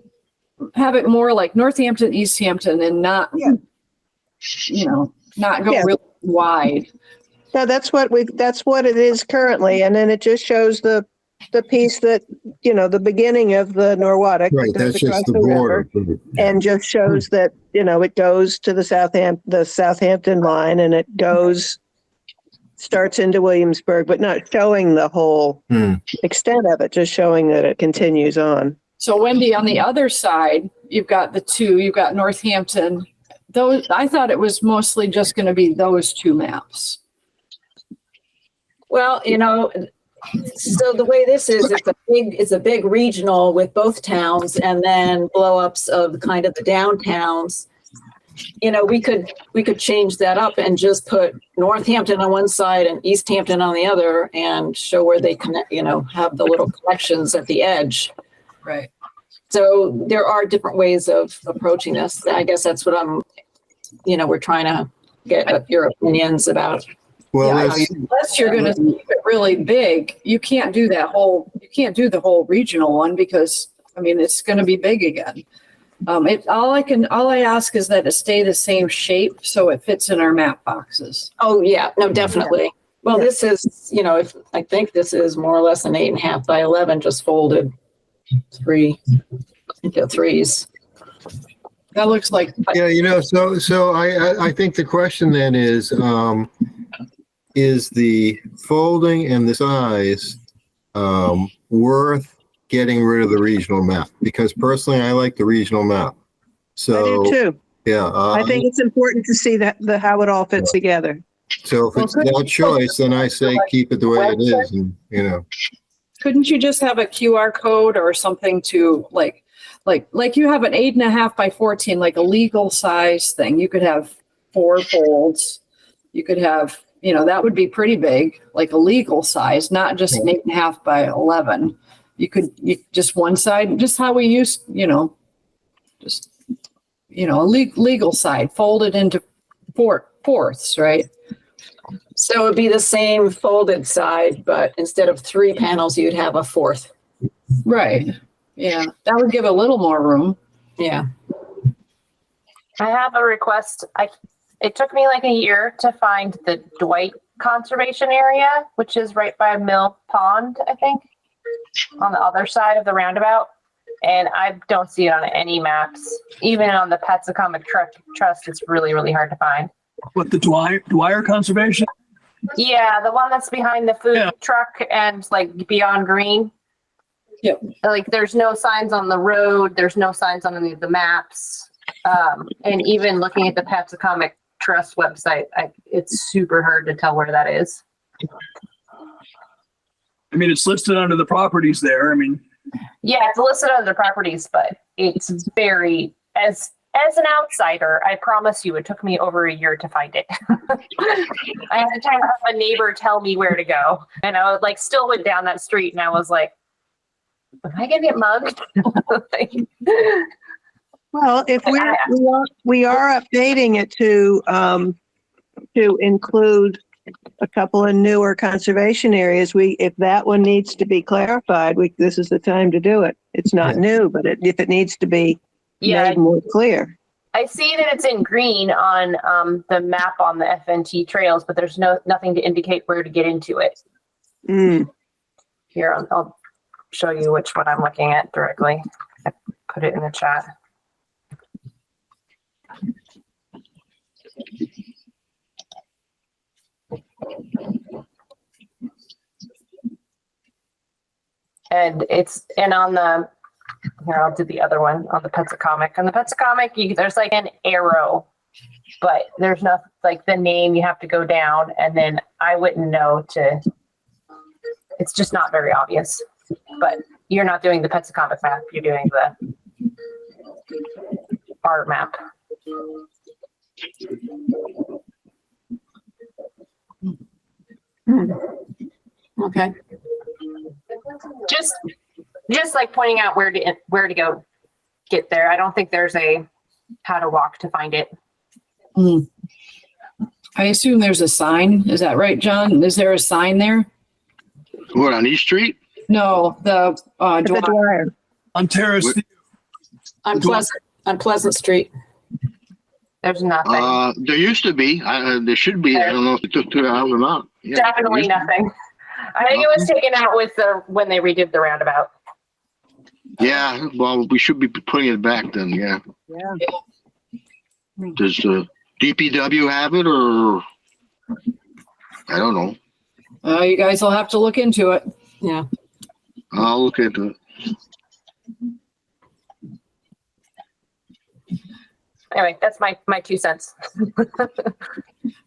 have it more like Northampton, Easthampton, and not, not go really wide. No, that's what it is currently. And then it just shows the piece that, the beginning of the Norwottuck. Right. that goes That's just across the border. And just shows that, it goes to the Southampton line, and it starts into Williamsburg, but not showing the whole extent of it, just showing that it continues on. So Wendy, on the other side, you've got you've got Northampton. I thought it was mostly just going to be those 2 maps. well, so the way this is, it's a big regional with both towns and then blow-ups of kind of the downtowns. We could change that up and just put Northampton on one side and Easthampton on the other and show where they connect, have the little connections at the edge. Right. So there are different ways of approaching this. I guess that's what we're trying to get your opinions about. Well, Yeah, let's, unless you're gonna keep it really big, you can't do the whole regional one because, I mean, it's gonna be big again. All I ask is that it stay the same shape so it fits in our map boxes. Oh, yeah, no, definitely. Well, this is, I think this is more or less an 8.5 by 11, just folded into threes. That looks like, yeah, so I think the question then is the folding and the size worth getting rid of the regional map? Because personally, I like the regional map. So, I do too. yeah. I think it's important to see how it all fits together. So if it's that choice, then I say keep it the way it is, and couldn't you just have a QR code or something to like you have an 8.5 by 14, like a legal size thing. You could have 4 folds. You could have, that would be pretty big, like a legal size, not just an 8.5 by 11. You just one side, just how we used, just, a legal side folded into fourths, right? So it'd be the same folded side, but instead of 3 panels, you'd have a 4th. Right. Yeah, that would give a little more room. Yeah. I have a request. It took me like a year to find the Dwight Conservation Area, which is right by Mill Pond, I think, on the other side of the roundabout. And I don't see it on any maps. Even on the Petsacomic Trust, it's really, really hard to find. What, the Dwyer Conservation? Yeah, the one that's behind the food truck and like beyond green. Yep. Like there's no signs on the road. There's no signs on any of the maps. And even looking at the Petsacomic Trust website, it's super hard to tell where that is. I mean, it's listed under the properties there. I mean, yeah, it's listed under the properties, but it's very, as an outsider, I promise you, it took me over a year to find it. I had to have a neighbor tell me where to go. And I was like, still went down that street and I was like, am I going to get mugged? Well, if we are updating it to include a couple of newer conservation areas, if that one needs to be clarified, this is the time to do it. It's not new, but if it needs to be made more clear. I see that it's in green on the map on the FNT trails, but there's nothing to indicate where to get into it. Here, I'll show you which one I'm looking at directly. I put it in the chat. And on the, here, I'll do the other one on the Petsacomic. On the Petsacomic, there's like an arrow, but there's not like the name. You have to go down, and then I wouldn't know it's just not very obvious. But you're not doing the Petsacomic map. You're doing the art map. Okay. Just like pointing out where to go get there. I don't think there's how to walk to find it. I assume there's a sign. Is that right, John? Is there a sign there? What, on East Street? No, the Dwyer. on Terrace. On Pleasant Street. There's nothing. There used to be. There should be. I don't know if they took it out or not. Yeah, definitely nothing. I think it was taken out with when they redid the roundabout. Yeah, well, we should be putting it back then. Yeah. Does DPW have it, or I don't know. You guys will have to look into it. Yeah. I'll look into it. Anyway, that's my 2 cents.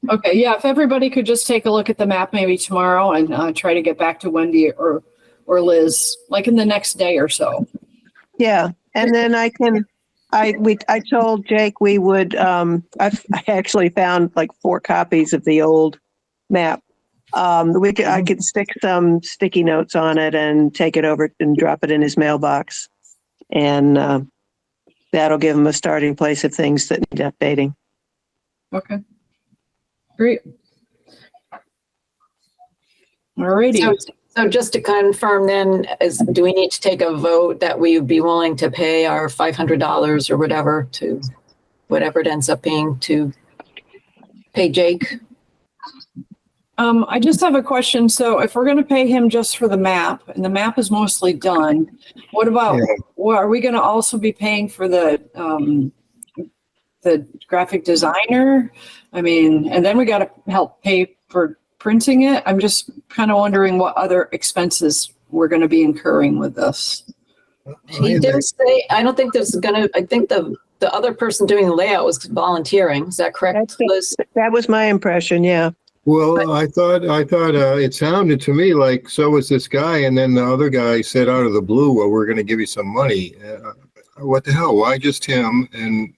Okay, yeah, if everybody could just take a look at the map maybe tomorrow and try to get back to Wendy or Liz, like in the next day or so. Yeah, and then I told Jake we would, I actually found like 4 copies of the old map. I could stick some sticky notes on it and take it over and drop it in his mailbox. And that'll give him a starting place of things that need updating. Okay. Great. Alrighty. So just to confirm then, do we need to take a vote that we would be willing to pay our $500 or whatever to whatever it ends up being to pay Jake? I just have a question. So if we're going to pay him just for the map, and the map is mostly done, what about, well, are we going to also be paying for the graphic designer? I mean, and then we got to help pay for printing it. I'm just kind of wondering what other expenses we're going to be incurring with this. He didn't say, I don't think there's going to, I think the other person doing the layout was volunteering. Is that correct, Liz? That was my impression, yeah. Well, I thought it sounded to me like so was this guy, and then the other guy said out of the blue, well, we're going to give you some money. What the hell? Why just him? And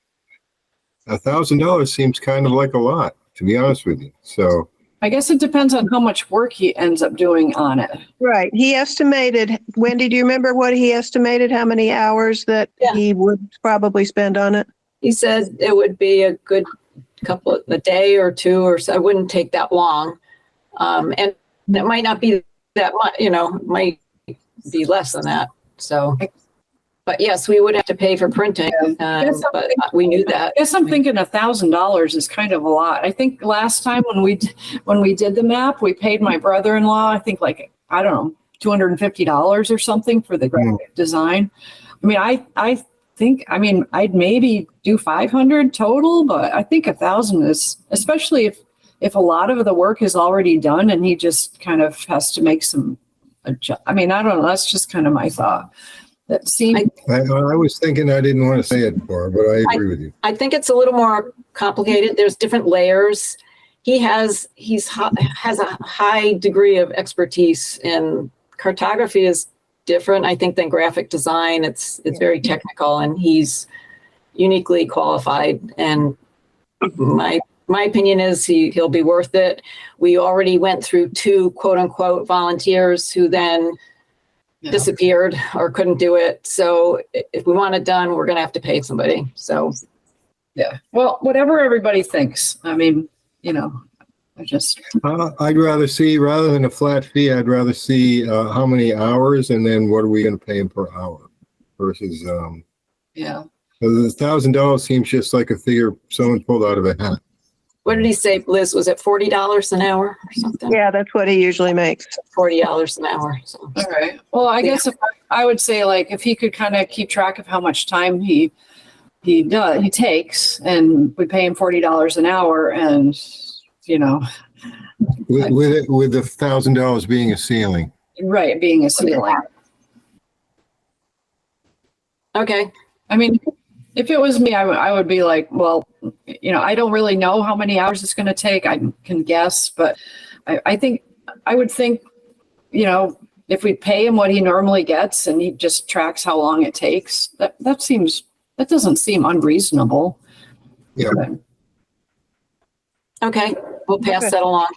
$1,000 seems kind of like a lot, to be honest with you. So I guess it depends on how much work he ends up doing on it. Right. He estimated, Wendy, do you remember what he estimated, how many hours that he would probably spend on it? He said it would be a good a day or two or so. It wouldn't take that long. And it might not be that much, it might be less than that. So, but yes, we would have to pay for printing, but we knew that. I guess I'm thinking $1,000 is kind of a lot. I think last time when we did the map, we paid my brother-in-law, I think I don't know, $250 or something for the graphic design. I mean, I think, I'd maybe do 500 total, but I think 1,000 is, especially if a lot of the work is already done and he just kind of has to make some adjust. I don't know. That's just kind of my thought. That seemed. I was thinking I didn't want to say it before, but I agree with you. I think it's a little more complicated. There's different layers. He has a high degree of expertise in cartography is different, I think, than graphic design. It's very technical, and he's uniquely qualified. And my opinion is he'll be worth it. We already went through 2 quote unquote volunteers who then disappeared or couldn't do it. So if we want it done, we're going to have to pay somebody. So yeah, well, whatever everybody thinks. I'd rather see, rather than a flat fee, I'd rather see how many hours and then what are we going to pay him per hour versus, $1,000 seems just like a figure someone pulled out of a hat. What did he say, Liz? Was it $40 an hour or something? Yeah, that's what he usually makes. $40 an hour. So. All right. Well, I guess I would say if he could kind of keep track of how much time he takes, and we pay him $40 an hour, and with the $1,000 being a ceiling. Right, being a ceiling. Okay. If it was me, I would be like, well, I don't really know how many hours it's going to take. I can guess, but I would think, if we pay him what he normally gets and he just tracks how long it takes, that doesn't seem unreasonable. Yeah. Okay. We'll pass that along.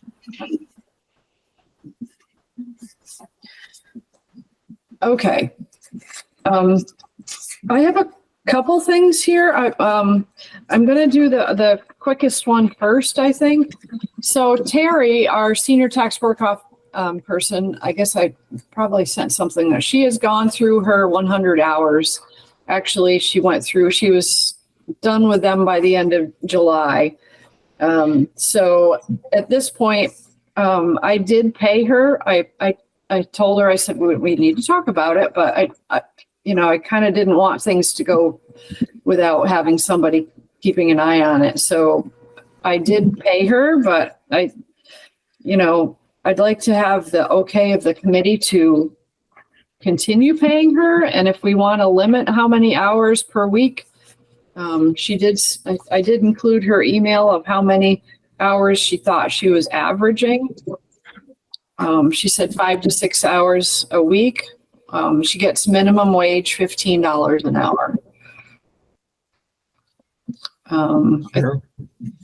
Okay. I have a couple things here. I'm going to do the quickest one first, I think. So Terry, our senior tax work-off person, I guess I probably sent something that she has gone through her 100 hours. Actually, she was done with them by the end of July. So at this point, I did pay her. I told her, I said, we need to talk about it, but I kind of didn't want things to go without having somebody keeping an eye on it. So I did pay her, but I'd like to have the okay of the committee to continue paying her. And if we want to limit how many hours per week, I did include her email of how many hours she thought she was averaging. She said 5 to 6 hours a week. She gets minimum wage, $15 an hour. I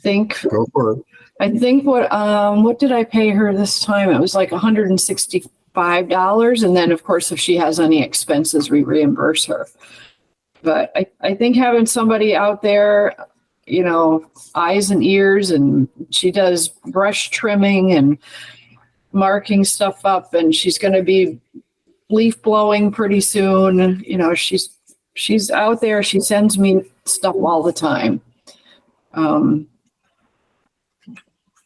think. Go for it. I think what did I pay her this time? It was like $165, and then of course if she has any expenses, we reimburse her. But I think having somebody out there, eyes and ears, and she does brush trimming and marking stuff up, and she's going to be leaf blowing pretty soon. You know, she's out there. She sends me stuff all the time.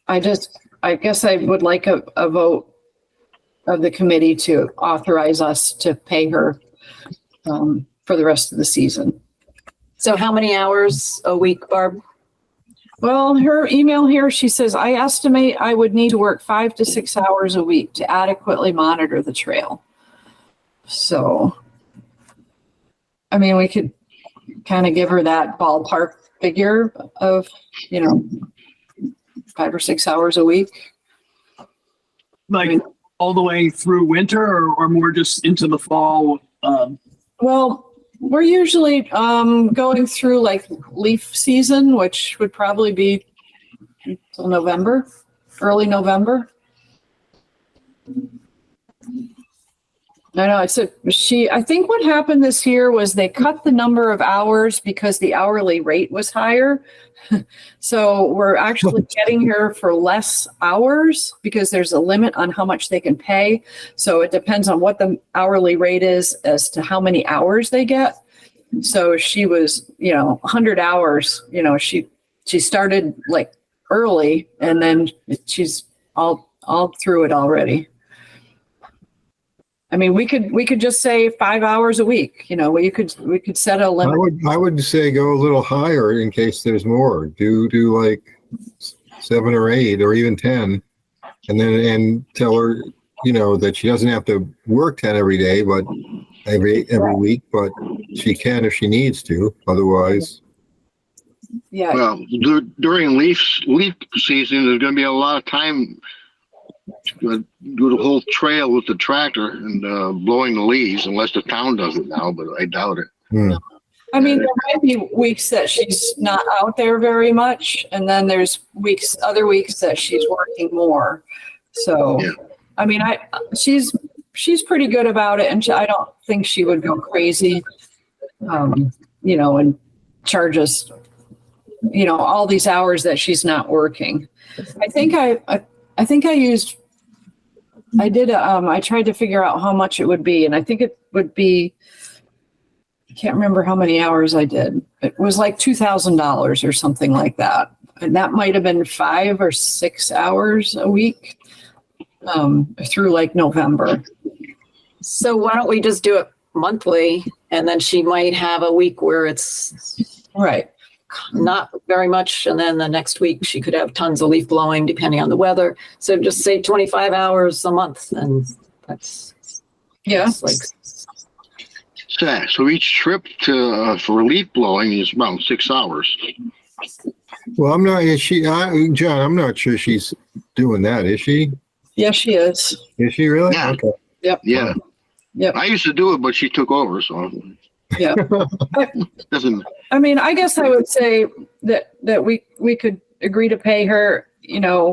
I guess I would like a vote of the committee to authorize us to pay her for the rest of the season. So how many hours a week, Barb? Well, her email here, she says, I estimate I would need to work 5 to 6 hours a week to adequately monitor the trail. So, I mean, we could kind of give her that ballpark figure of, 5 or 6 hours a week. Like all the way through winter or more just into the fall? Well, we're usually going through like leaf season, which would probably be until November, early November. I know. I think what happened this year was they cut the number of hours because the hourly rate was higher. So we're actually getting her for less hours because there's a limit on how much they can pay. So it depends on what the hourly rate is as to how many hours they get. So she was, 100 hours, she started like early and then she's all through it already. I mean, we could just say 5 hours a week. We could set a limit. I would say go a little higher in case there's more. Do like 7 or 8 or even 10, and tell her that she doesn't have to work 10 every day, but every week, but she can if she needs to. Otherwise, yeah. Well, during leaf season, there's going to be a lot of time to do the whole trail with the tractor and blowing the leaves, unless the town does it now, but I doubt it. I mean, there might be weeks that she's not out there very much, and then there's other weeks that she's working more. So, yeah. I mean, she's pretty good about it, and I don't think she would go crazy, and charge us, all these hours that she's not working. I think I tried to figure out how much it would be, and I think it would be, I can't remember how many hours I did. It was like $2,000 or something like that. And that might have been 5 or 6 hours a week through like November. So why don't we just do it monthly, and then she might have a week where it's right, not very much, and then the next week she could have tons of leaf blowing depending on the weather. So just say 25 hours a month, and that's like. So each trip for leaf blowing is about 6 hours. Well, I'm not. John? I'm not sure she's doing that. Is she? Yes, she is. Is she really? Yeah. Okay. Yep. Yeah. Yep. I used to do it, but she took over. So. Yeah. Doesn't. I mean, I guess I would say that we could agree to pay her,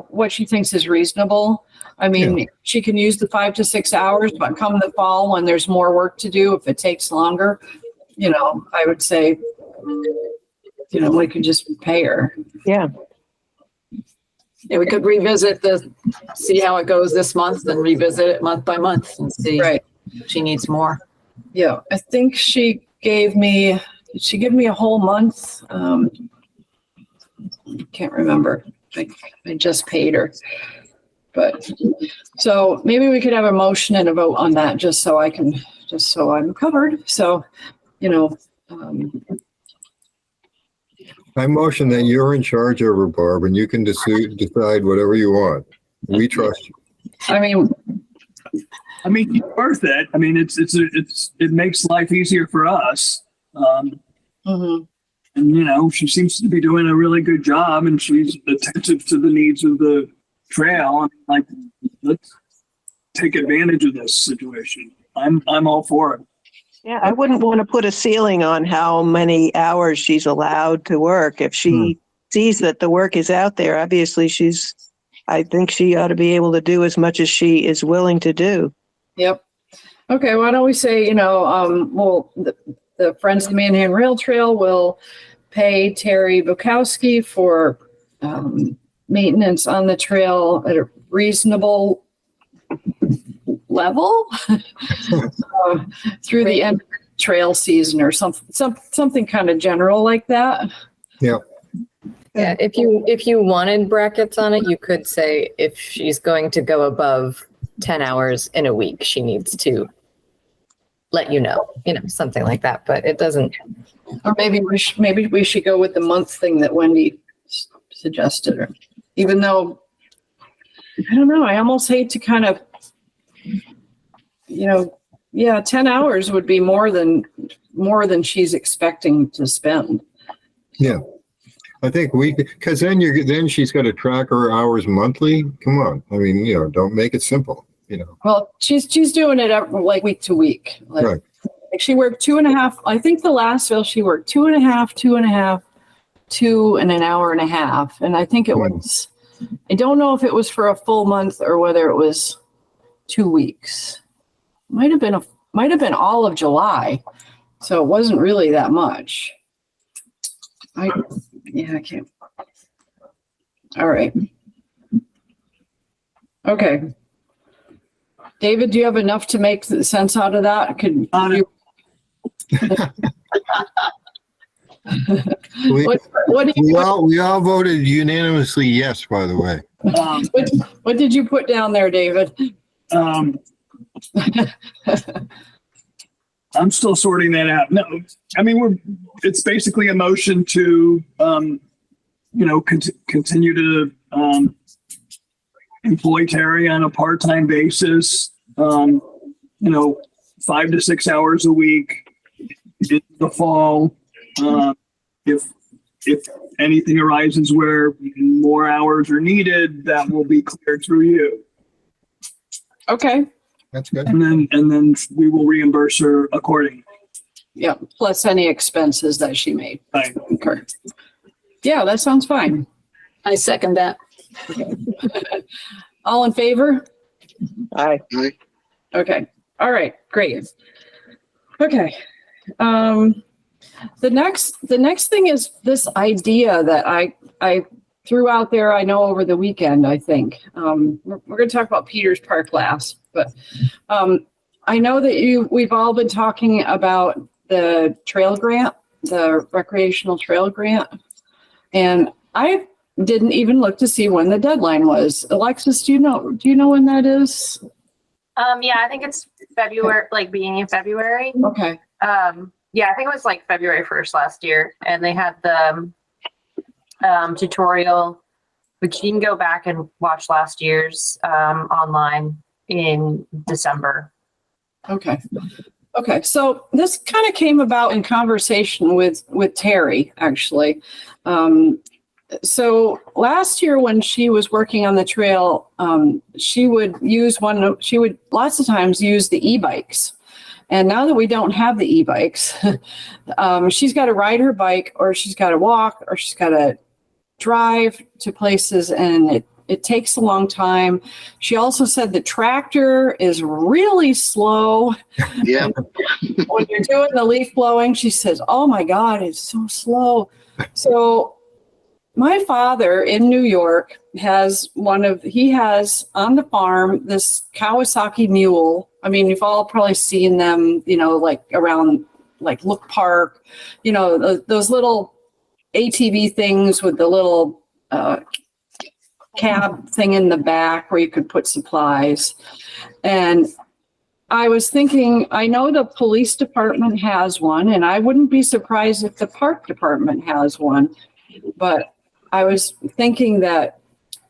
what she thinks is reasonable. I mean, She can use the 5 to 6 hours, but come the fall when there's more work to do, if it takes longer, I would say, we could just pay her. Yeah. Yeah, we could see how it goes this month, and revisit it month by month and see if she needs more. Yeah, I think she gave me a whole month? Can't remember. I just paid her. But so maybe we could have a motion and a vote on that just so I'm covered. So, I motion that you're in charge of her, Barb, and you can decide whatever you want. We trust you. I mean, it's worth it. I mean, it makes life easier for us. And she seems to be doing a really good job, and she's attentive to the needs of the trail. Like, let's take advantage of this situation. I'm all for it. Yeah, I wouldn't want to put a ceiling on how many hours she's allowed to work. If she sees that the work is out there, obviously I think she ought to be able to do as much as she is willing to do. Yep. Okay, why don't we say, the Friends of the Manhan Rail Trail will pay Terry Bukowski for maintenance on the trail at a reasonable level through the end of the trail season or something kind of general like that. Yeah. Yeah, if you wanted brackets on it, you could say if she's going to go above 10 hours in a week, she needs to let you know, something like that, but it doesn't. Or maybe we should go with the month thing that Wendy suggested, or even though, I don't know, I almost hate to kind of, 10 hours would be more than she's expecting to spend. Yeah. I think because then she's got to track her hours monthly. Come on. I mean, don't make it simple, Well, she's doing it like week to week. Right. Like she worked 2.5. I think the last bill she worked 2.5, 2 and an hour and a half. And I think it was, I don't know if it was for a full month or whether it was 2 weeks. Might have been all of July. So it wasn't really that much. I can't. All right. Okay. David, do you have enough to make sense out of that? We all voted unanimously yes, by the way. What did you put down there, David? I'm still sorting that out. No, I mean, it's basically a motion to, continue to employ Terry on a part-time basis, 5 to 6 hours a week in the fall. If anything arises where more hours are needed, that will be cleared through you. Okay. That's good. And then we will reimburse her accordingly. Yeah, plus any expenses that she made. Right. Okay. Yeah, that sounds fine. I second that. All in favor? Aye. Okay. All right. Great. Okay. The next thing is this idea that I threw out there. I know over the weekend. I think we're going to talk about Peters Park last, but I know that we've all been talking about the trail grant, the recreational trail grant, and I didn't even look to see when the deadline was. Alexis, do you know when that is? Yeah, I think it's February, like beginning of February. Okay. Yeah, I think it was like February 1st last year, and they had the tutorial, which you can go back and watch last year's online in December. Okay. So this kind of came about in conversation with Terry, actually. So last year when she was working on the trail, she would lots of times use the e-bikes. And now that we don't have the e-bikes, she's got to ride her bike, or she's got to walk, or she's got to drive to places, and it takes a long time. She also said the tractor is really slow. Yeah. When you're doing the leaf blowing, she says, "Oh my God, it's so slow." So my father in New York has on the farm this Kawasaki mule. I mean, you've all probably seen them, like around like Look Park, those little ATV things with the little cab thing in the back where you could put supplies. And I was thinking, I know the police department has one, and I wouldn't be surprised if the park department has one, but I was thinking that,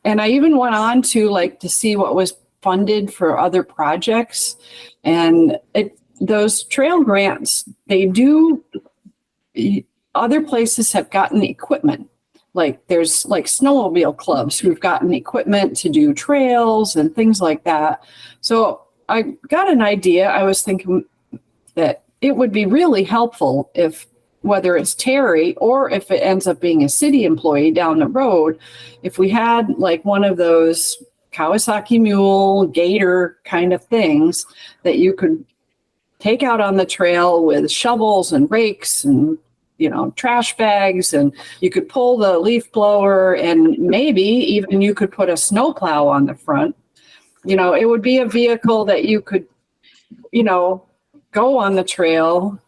and I even went on to see what was funded for other projects, and those trail grants, other places have gotten equipment. Like there's snowmobile clubs who've gotten equipment to do trails and things like that. So I got an idea. I was thinking that it would be really helpful if, whether it's Terry or if it ends up being a city employee down the road, if we had one of those Kawasaki Mule, Gator kind of things that you could take out on the trail with shovels and rakes and trash bags, and you could pull the leaf blower, and maybe even you could put a snowplow on the front. You know, it would be a vehicle that you could, you know, go on the trail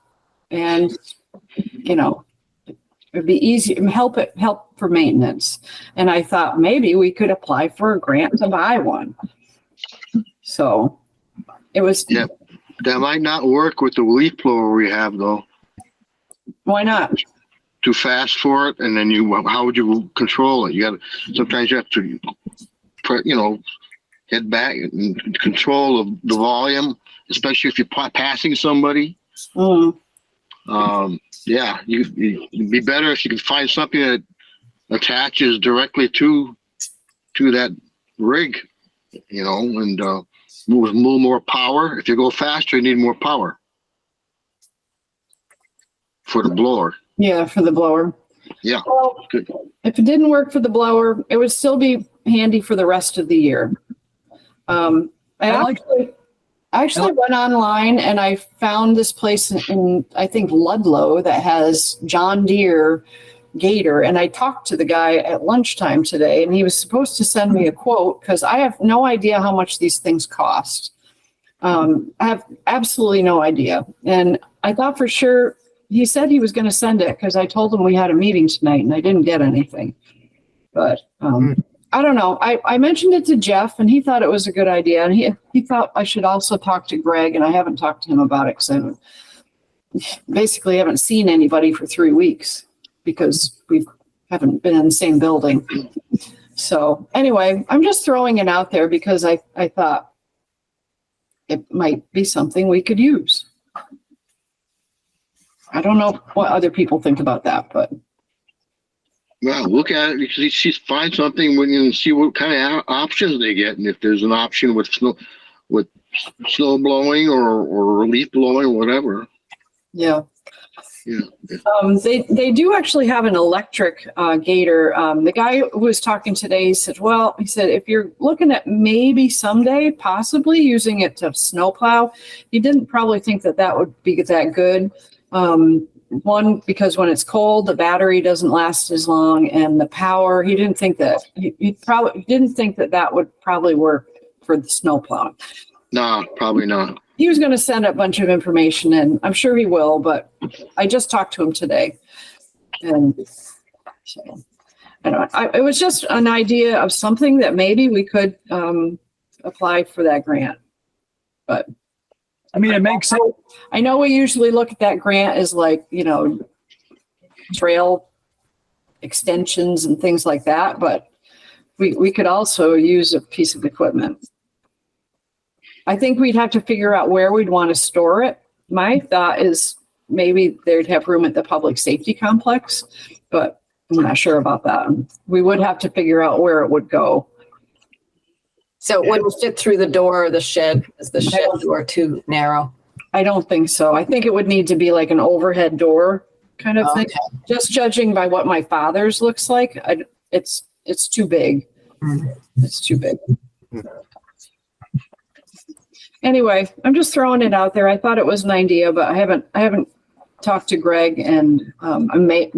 and, you know, it'd be easy, help for maintenance. And I thought maybe we could apply for a grant to buy one. So it was. Yeah, that might not work with the leaf blower we have though. Why not? Too fast for it, and then how would you control it? Sometimes you have to, you know, head back and control of the volume, especially if you're passing somebody. Yeah, it'd be better if you could find something that attaches directly to that rig, you know, and move more power. If you go faster, you need more power for the blower. Yeah, for the blower. Yeah. Well, good. If it didn't work for the blower, it would still be handy for the rest of the year. I actually went online and I found this place in I think Ludlow that has John Deere Gator, and I talked to the guy at lunchtime today, and he was supposed to send me a quote because I have no idea how much these things cost. I have absolutely no idea, and I thought for sure he said he was going to send it because I told him we had a meeting tonight, and I didn't get anything. But I don't know. I mentioned it to Jeff, and he thought it was a good idea, and he thought I should also talk to Greg, and I haven't talked to him about it because I haven't seen anybody for 3 weeks because we haven't been in the same building. So anyway, I'm just throwing it out there because I thought it might be something we could use. I don't know what other people think about that, but. Well, look at it because you find something when you see what kind of options they get, and if there's an option with snow blowing or leaf blowing or whatever. Yeah. Yeah. They do actually have an electric gator. The guy who was talking today said, if you're looking at maybe someday possibly using it to snowplow, he didn't probably think that would be that good. One, because when it's cold, the battery doesn't last as long, and the power, he didn't think that that would probably work for the snowplow. No, probably not. He was going to send a bunch of information in. I'm sure he will, but I just talked to him today. And so it was just an idea of something that maybe we could apply for that grant. But I mean, it makes sense. I know we usually look at that grant as like, trail extensions and things like that, but we could also use a piece of equipment. I think we'd have to figure out where we'd want to store it. My thought is maybe they'd have room at the public safety complex, but I'm not sure about that. We would have to figure out where it would go. So it wouldn't fit through the door of the shed. Is the shed door too narrow? I don't think so. I think it would need to be like an overhead door kind of thing. Just judging by what my father's looks like, it's too big. It's too big. Anyway, I'm just throwing it out there. I thought it was an idea, but I haven't talked to Greg, and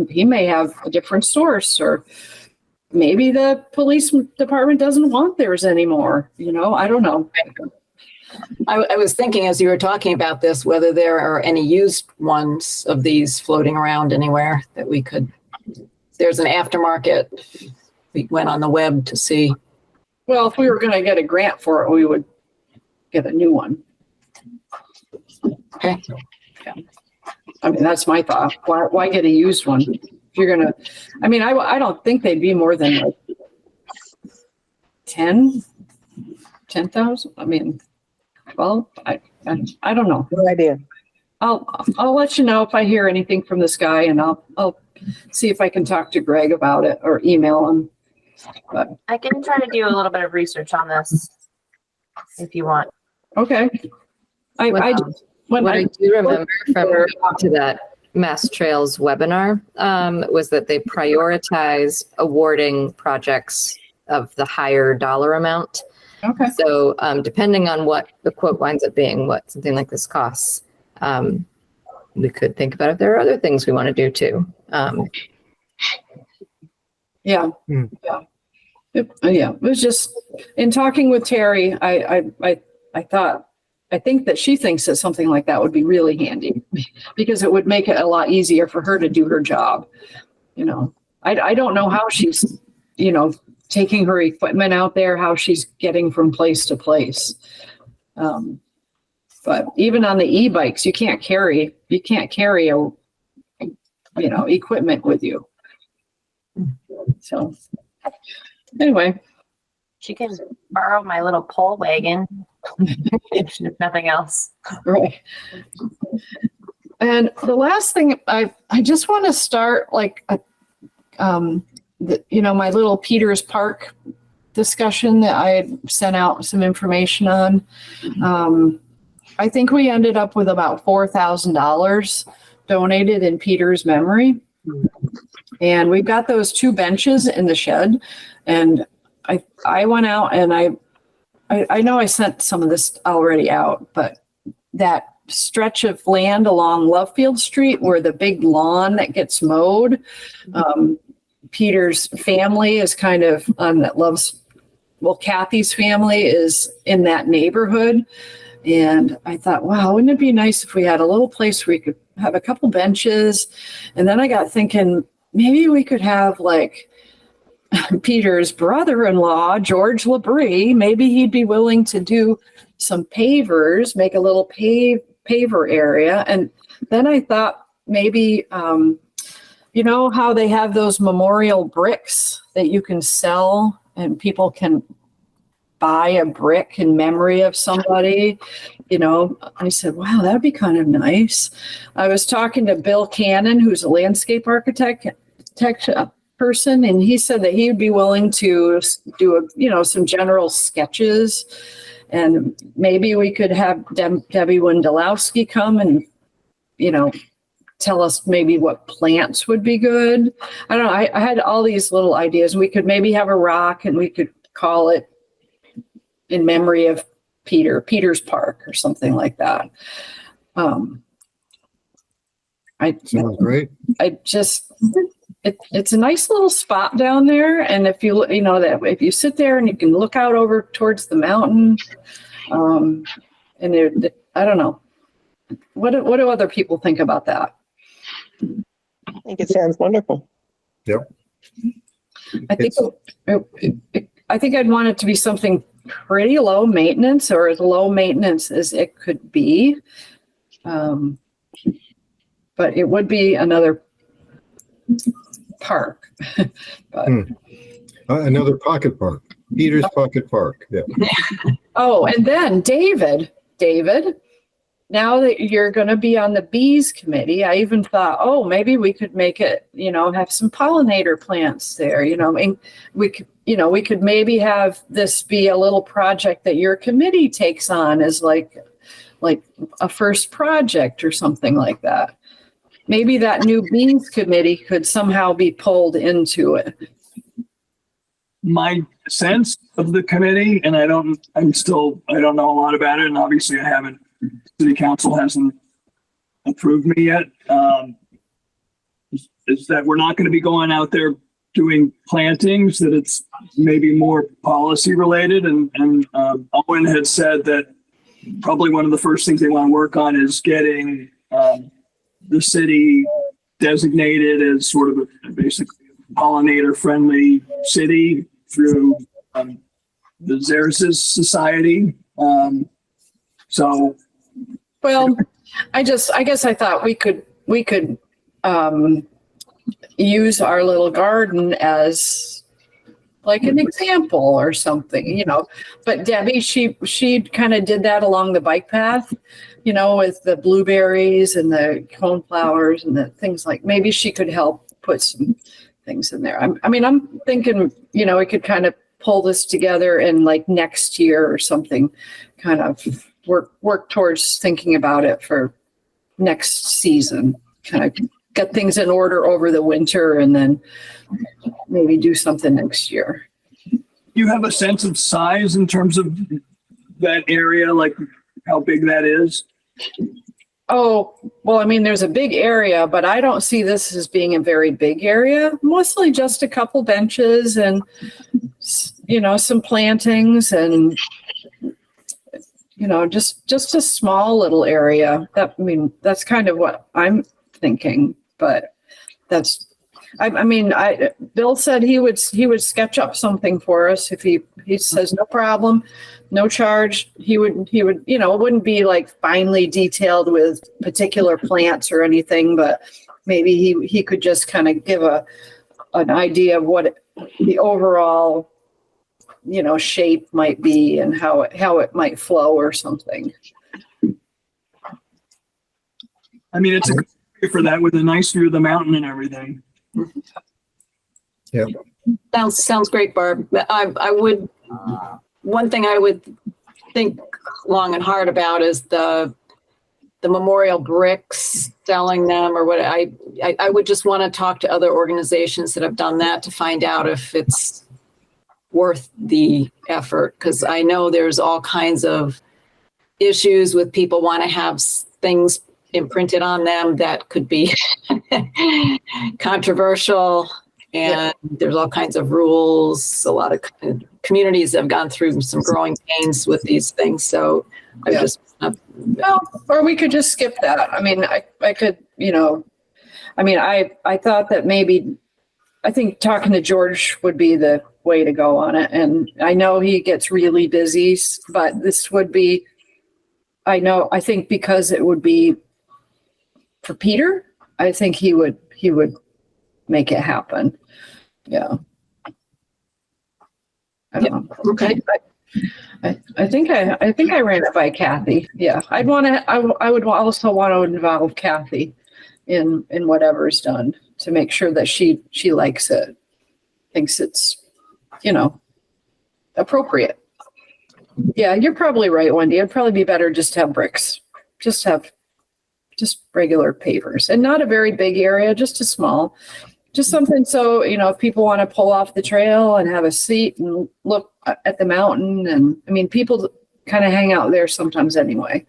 he may have a different source, or maybe the police department doesn't want theirs anymore. I don't know. I was thinking as you were talking about this, whether there are any used ones of these floating around anywhere that we could, there's an aftermarket. We went on the web to see. Well, if we were going to get a grant for it, we would get a new one. Okay. Yeah. I mean, that's my thought. Why get a used one? If you're going to, I don't think they'd be more than like 10,000. I mean, well, I don't know. No idea. I'll let you know if I hear anything from this guy, and I'll see if I can talk to Greg about it or email him. But I can try to do a little bit of research on this if you want. okay. What I do remember from going to that Mass Trails webinar was that they prioritize awarding projects of the higher dollar amount. Okay. So depending on what the quote winds up being, what something like this costs, we could think about if there are other things we want to do too. Yeah. Yeah. It was just in talking with Terry, I think that she thinks that something like that would be really handy because it would make it a lot easier for her to do her job. I don't know how she's, taking her equipment out there, how she's getting from place to place. But even on the e-bikes, you can't carry equipment with you. So anyway. She can borrow my little pole wagon, if nothing else. Right. And the last thing, I just want to start my little Peters Park discussion that I had sent out some information on. I think we ended up with about $4,000 donated in Peter's memory. And we've got those 2 benches in the shed. And I went out and I know I sent some of this already out, but that stretch of land along Lovefield Street where the big lawn that gets mowed, Peter's family is kind of Kathy's family is in that neighborhood. And I thought, wow, wouldn't it be nice if we had a little place where we could have a couple benches? And then I got thinking, maybe we could have Peter's brother-in-law, George Labrie, maybe he'd be willing to do some pavers, make a little paver area. And then I thought maybe, how they have those memorial bricks that you can sell and people can buy a brick in memory of somebody. I said, wow, that'd be kind of nice. I was talking to Bill Cannon, who's a landscape architect person, and he said that he would be willing to do some general sketches, and maybe we could have Debbie Wendelowski come and tell us maybe what plants would be good. I don't know. I had all these little ideas. We could maybe have a rock and we could call it in memory of Peter's Park or something like that. Sounds great. It's a nice little spot down there, and if you sit there and you can look out over towards the mountain, and I don't know, what do other people think about that? I think it sounds wonderful. Yep. I think I'd want it to be something pretty low maintenance, or as low maintenance as it could be. But it would be another park. Another pocket park. Peter's Pocket Park. Yeah. Oh, and then David, now that you're going to be on the bees committee, I even thought, maybe we could make it, have some pollinator plants there, and we could maybe have this be a little project that your committee takes on as like a first project or something like that. Maybe that new bees committee could somehow be pulled into it. My sense of the committee, and I don't know a lot about it, and obviously city council hasn't approved me yet, is that we're not going to be going out there doing plantings, that it's maybe more policy related. And Owen had said that probably one of the first things they want to work on is getting the city designated as sort of a basically pollinator friendly city through the Xerxes Society. Well, I guess I thought we could use our little garden as like an example or something, but Debbie, she kind of did that along the bike path, with the blueberries and the coneflowers and the things maybe she could help put some things in there. I'm thinking, we could kind of pull this together in next year or something, kind of work towards thinking about it for next season, kind of get things in order over the winter and then maybe do something next year. You have a sense of size in terms of that area, like how big that is? Oh, well, there's a big area, but I don't see this as being a very big area, mostly just a couple benches and some plantings and, just a small little area. That's kind of what I'm thinking, but Bill said he would sketch up something for us if he says no problem, no charge. He would, it wouldn't be like finely detailed with particular plants or anything, but maybe he could just kind of give an idea of what the overall, shape might be and how it might flow or something. It's a good area for that with a nice view of the mountain and everything. Yeah. Sounds great, Barb. I would, one thing I would think long and hard about is the memorial bricks, selling them or what. I would just want to talk to other organizations that have done that to find out if it's worth the effort. Because I know there's all kinds of issues with people want to have things imprinted on them that could be controversial, and there's all kinds of rules. A lot of communities have gone through some growing pains with these things, so or we could just skip that. I could, I thought that maybe, I think talking to George would be the way to go on it, and I know he gets really busy, but this would be, I think because it would be for Peter, I think he would make it happen. Yeah. I don't know. Okay. I think I ran it by Kathy. Yeah. I would also want to involve Kathy in whatever's done to make sure that she likes it, thinks it's, appropriate. Yeah, you're probably right, Wendy. It'd probably be better just to have bricks, just regular pavers, and not a very big area, just a small, just something. So, if people want to pull off the trail and have a seat and look at the mountain, and people kind of hang out there sometimes anyway.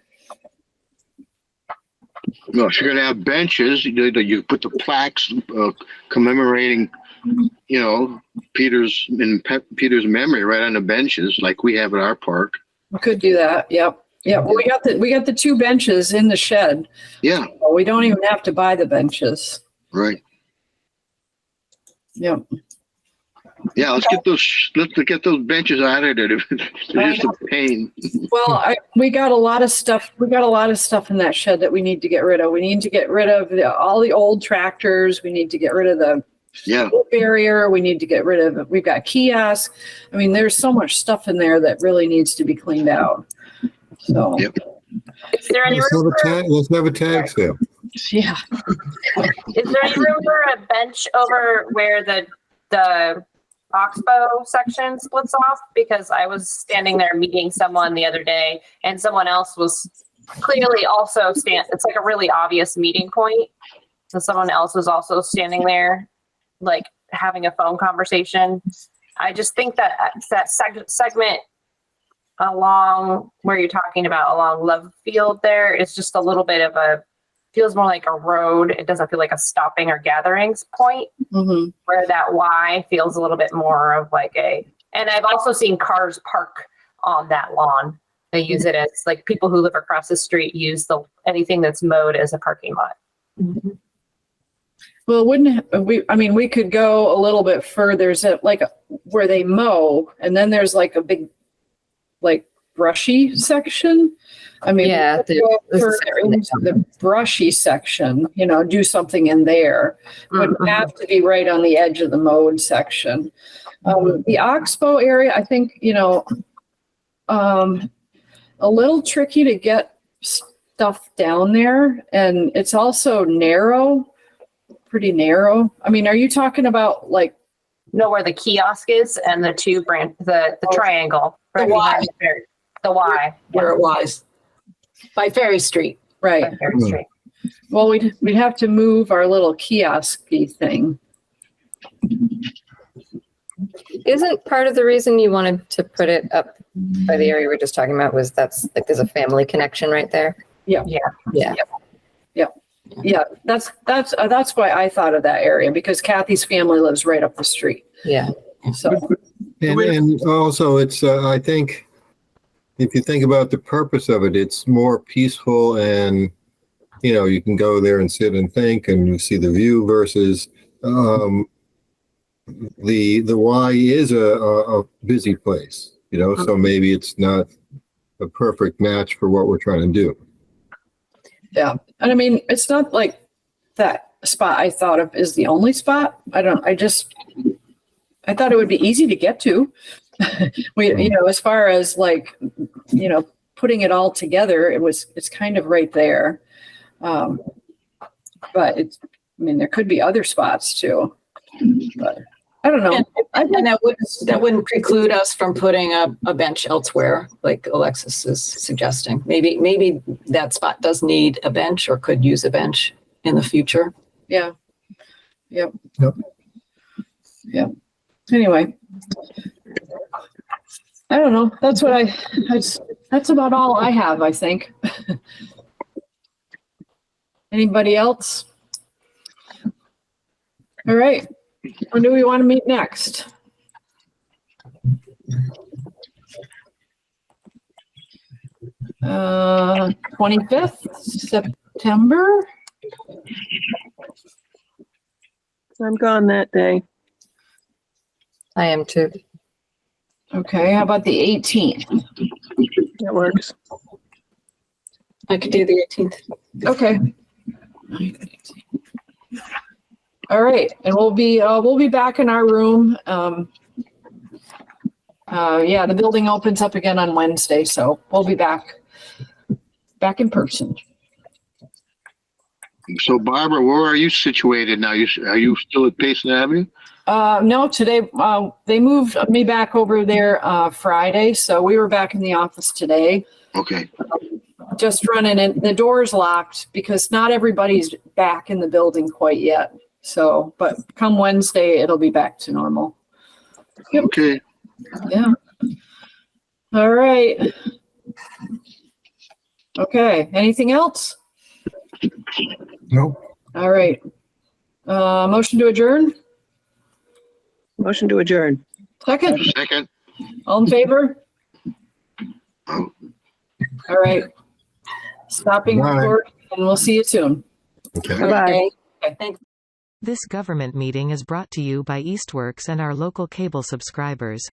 No, if you're going to have benches, you put the plaques commemorating, Peter's memory right on the benches, like we have at our park. We could do that. Yep. Yeah. Well, we got the 2 benches in the shed. Yeah. So we don't even have to buy the benches. Right. Yep. Yeah. Let's get those benches out of there. They're just a pain. Well, we got a lot of stuff. We got a lot of stuff in that shed that we need to get rid of. We need to get rid of all the old tractors. We need to get rid of the barrier. We need to get rid of. We've got kiosks. There's so much stuff in there that really needs to be cleaned out. So. Yep. Is there any room Let's have a tag sale. Yeah. Is there any room for a bench over where the Oxbow section splits off? Because I was standing there meeting someone the other day, and someone else was clearly also it's like a really obvious meeting point. So someone else was also standing there, like having a phone conversation. I just think that segment along where you're talking about along Love Field there is just a little bit of feels more like a road. It doesn't feel like a stopping or gatherings point, where that Y feels a little bit more of like and I've also seen cars park on that lawn. They use it as like people who live across the street use anything that's mowed as a parking lot. Mm-hmm. Well, we could go a little bit further, where they mow, and then there's like a big, brushy section. The brushy section, do something in there. Wouldn't have to be right on the edge of the mowed section. The Oxbow area, I think, a little tricky to get stuff down there, and it's also pretty narrow. Are you talking about where the kiosk is and the the triangle, right? The Y, where it was by Ferry Street, right? Ferry Street. Well, we'd have to move our little kiosk-y thing. Isn't part of the reason you wanted to put it up by the area we were just talking about was there's a family connection right there? Yeah. That's why I thought of that area, because Kathy's family lives right up the street. Yeah. So And also it's, I think, if you think about the purpose of it, it's more peaceful and, you know, you can go there and sit and think and you see the view versus, the Y is a busy place, you know, so maybe it's not a perfect match for what we're trying to do. Yeah. And I mean, it's not like that spot I thought of is the only spot. I thought it would be easy to get to. You know, as far as like, you know, putting it all together, it's kind of right there. But I mean, there could be other spots too, but I don't know. And that wouldn't preclude us from putting a bench elsewhere, like Alexis is suggesting. Maybe that spot does need a bench or could use a bench in the future. Yeah. Yep. Anyway, I don't know. That's about all I have, I think. Anybody else? All right. When do we want to meet next? Uh, 25th September. I'm gone that day. I am too. Okay, how about the 18th? That works. I could do the 18th. Okay. All right, and we'll be back in our room. Yeah, the building opens up again on Wednesday, so we'll be back in person. So Barbara, where are you situated now? Are you still at Payson Avenue? No, today they moved me back over there Friday, so we were back in the office today. Okay. Just running in. The door's locked because not everybody's back in the building quite yet. So, but come Wednesday, it'll be back to normal. Yep. Okay. Yeah. All right. Okay. Anything else? No. All right. Motion to adjourn? Motion to adjourn. Second? Second. All in favor? Oh. All right. Stopping Bye. recording, and we'll see you soon. Okay. Bye-bye. Okay, thanks. This government meeting is brought to you by Eastworks and our local cable subscribers.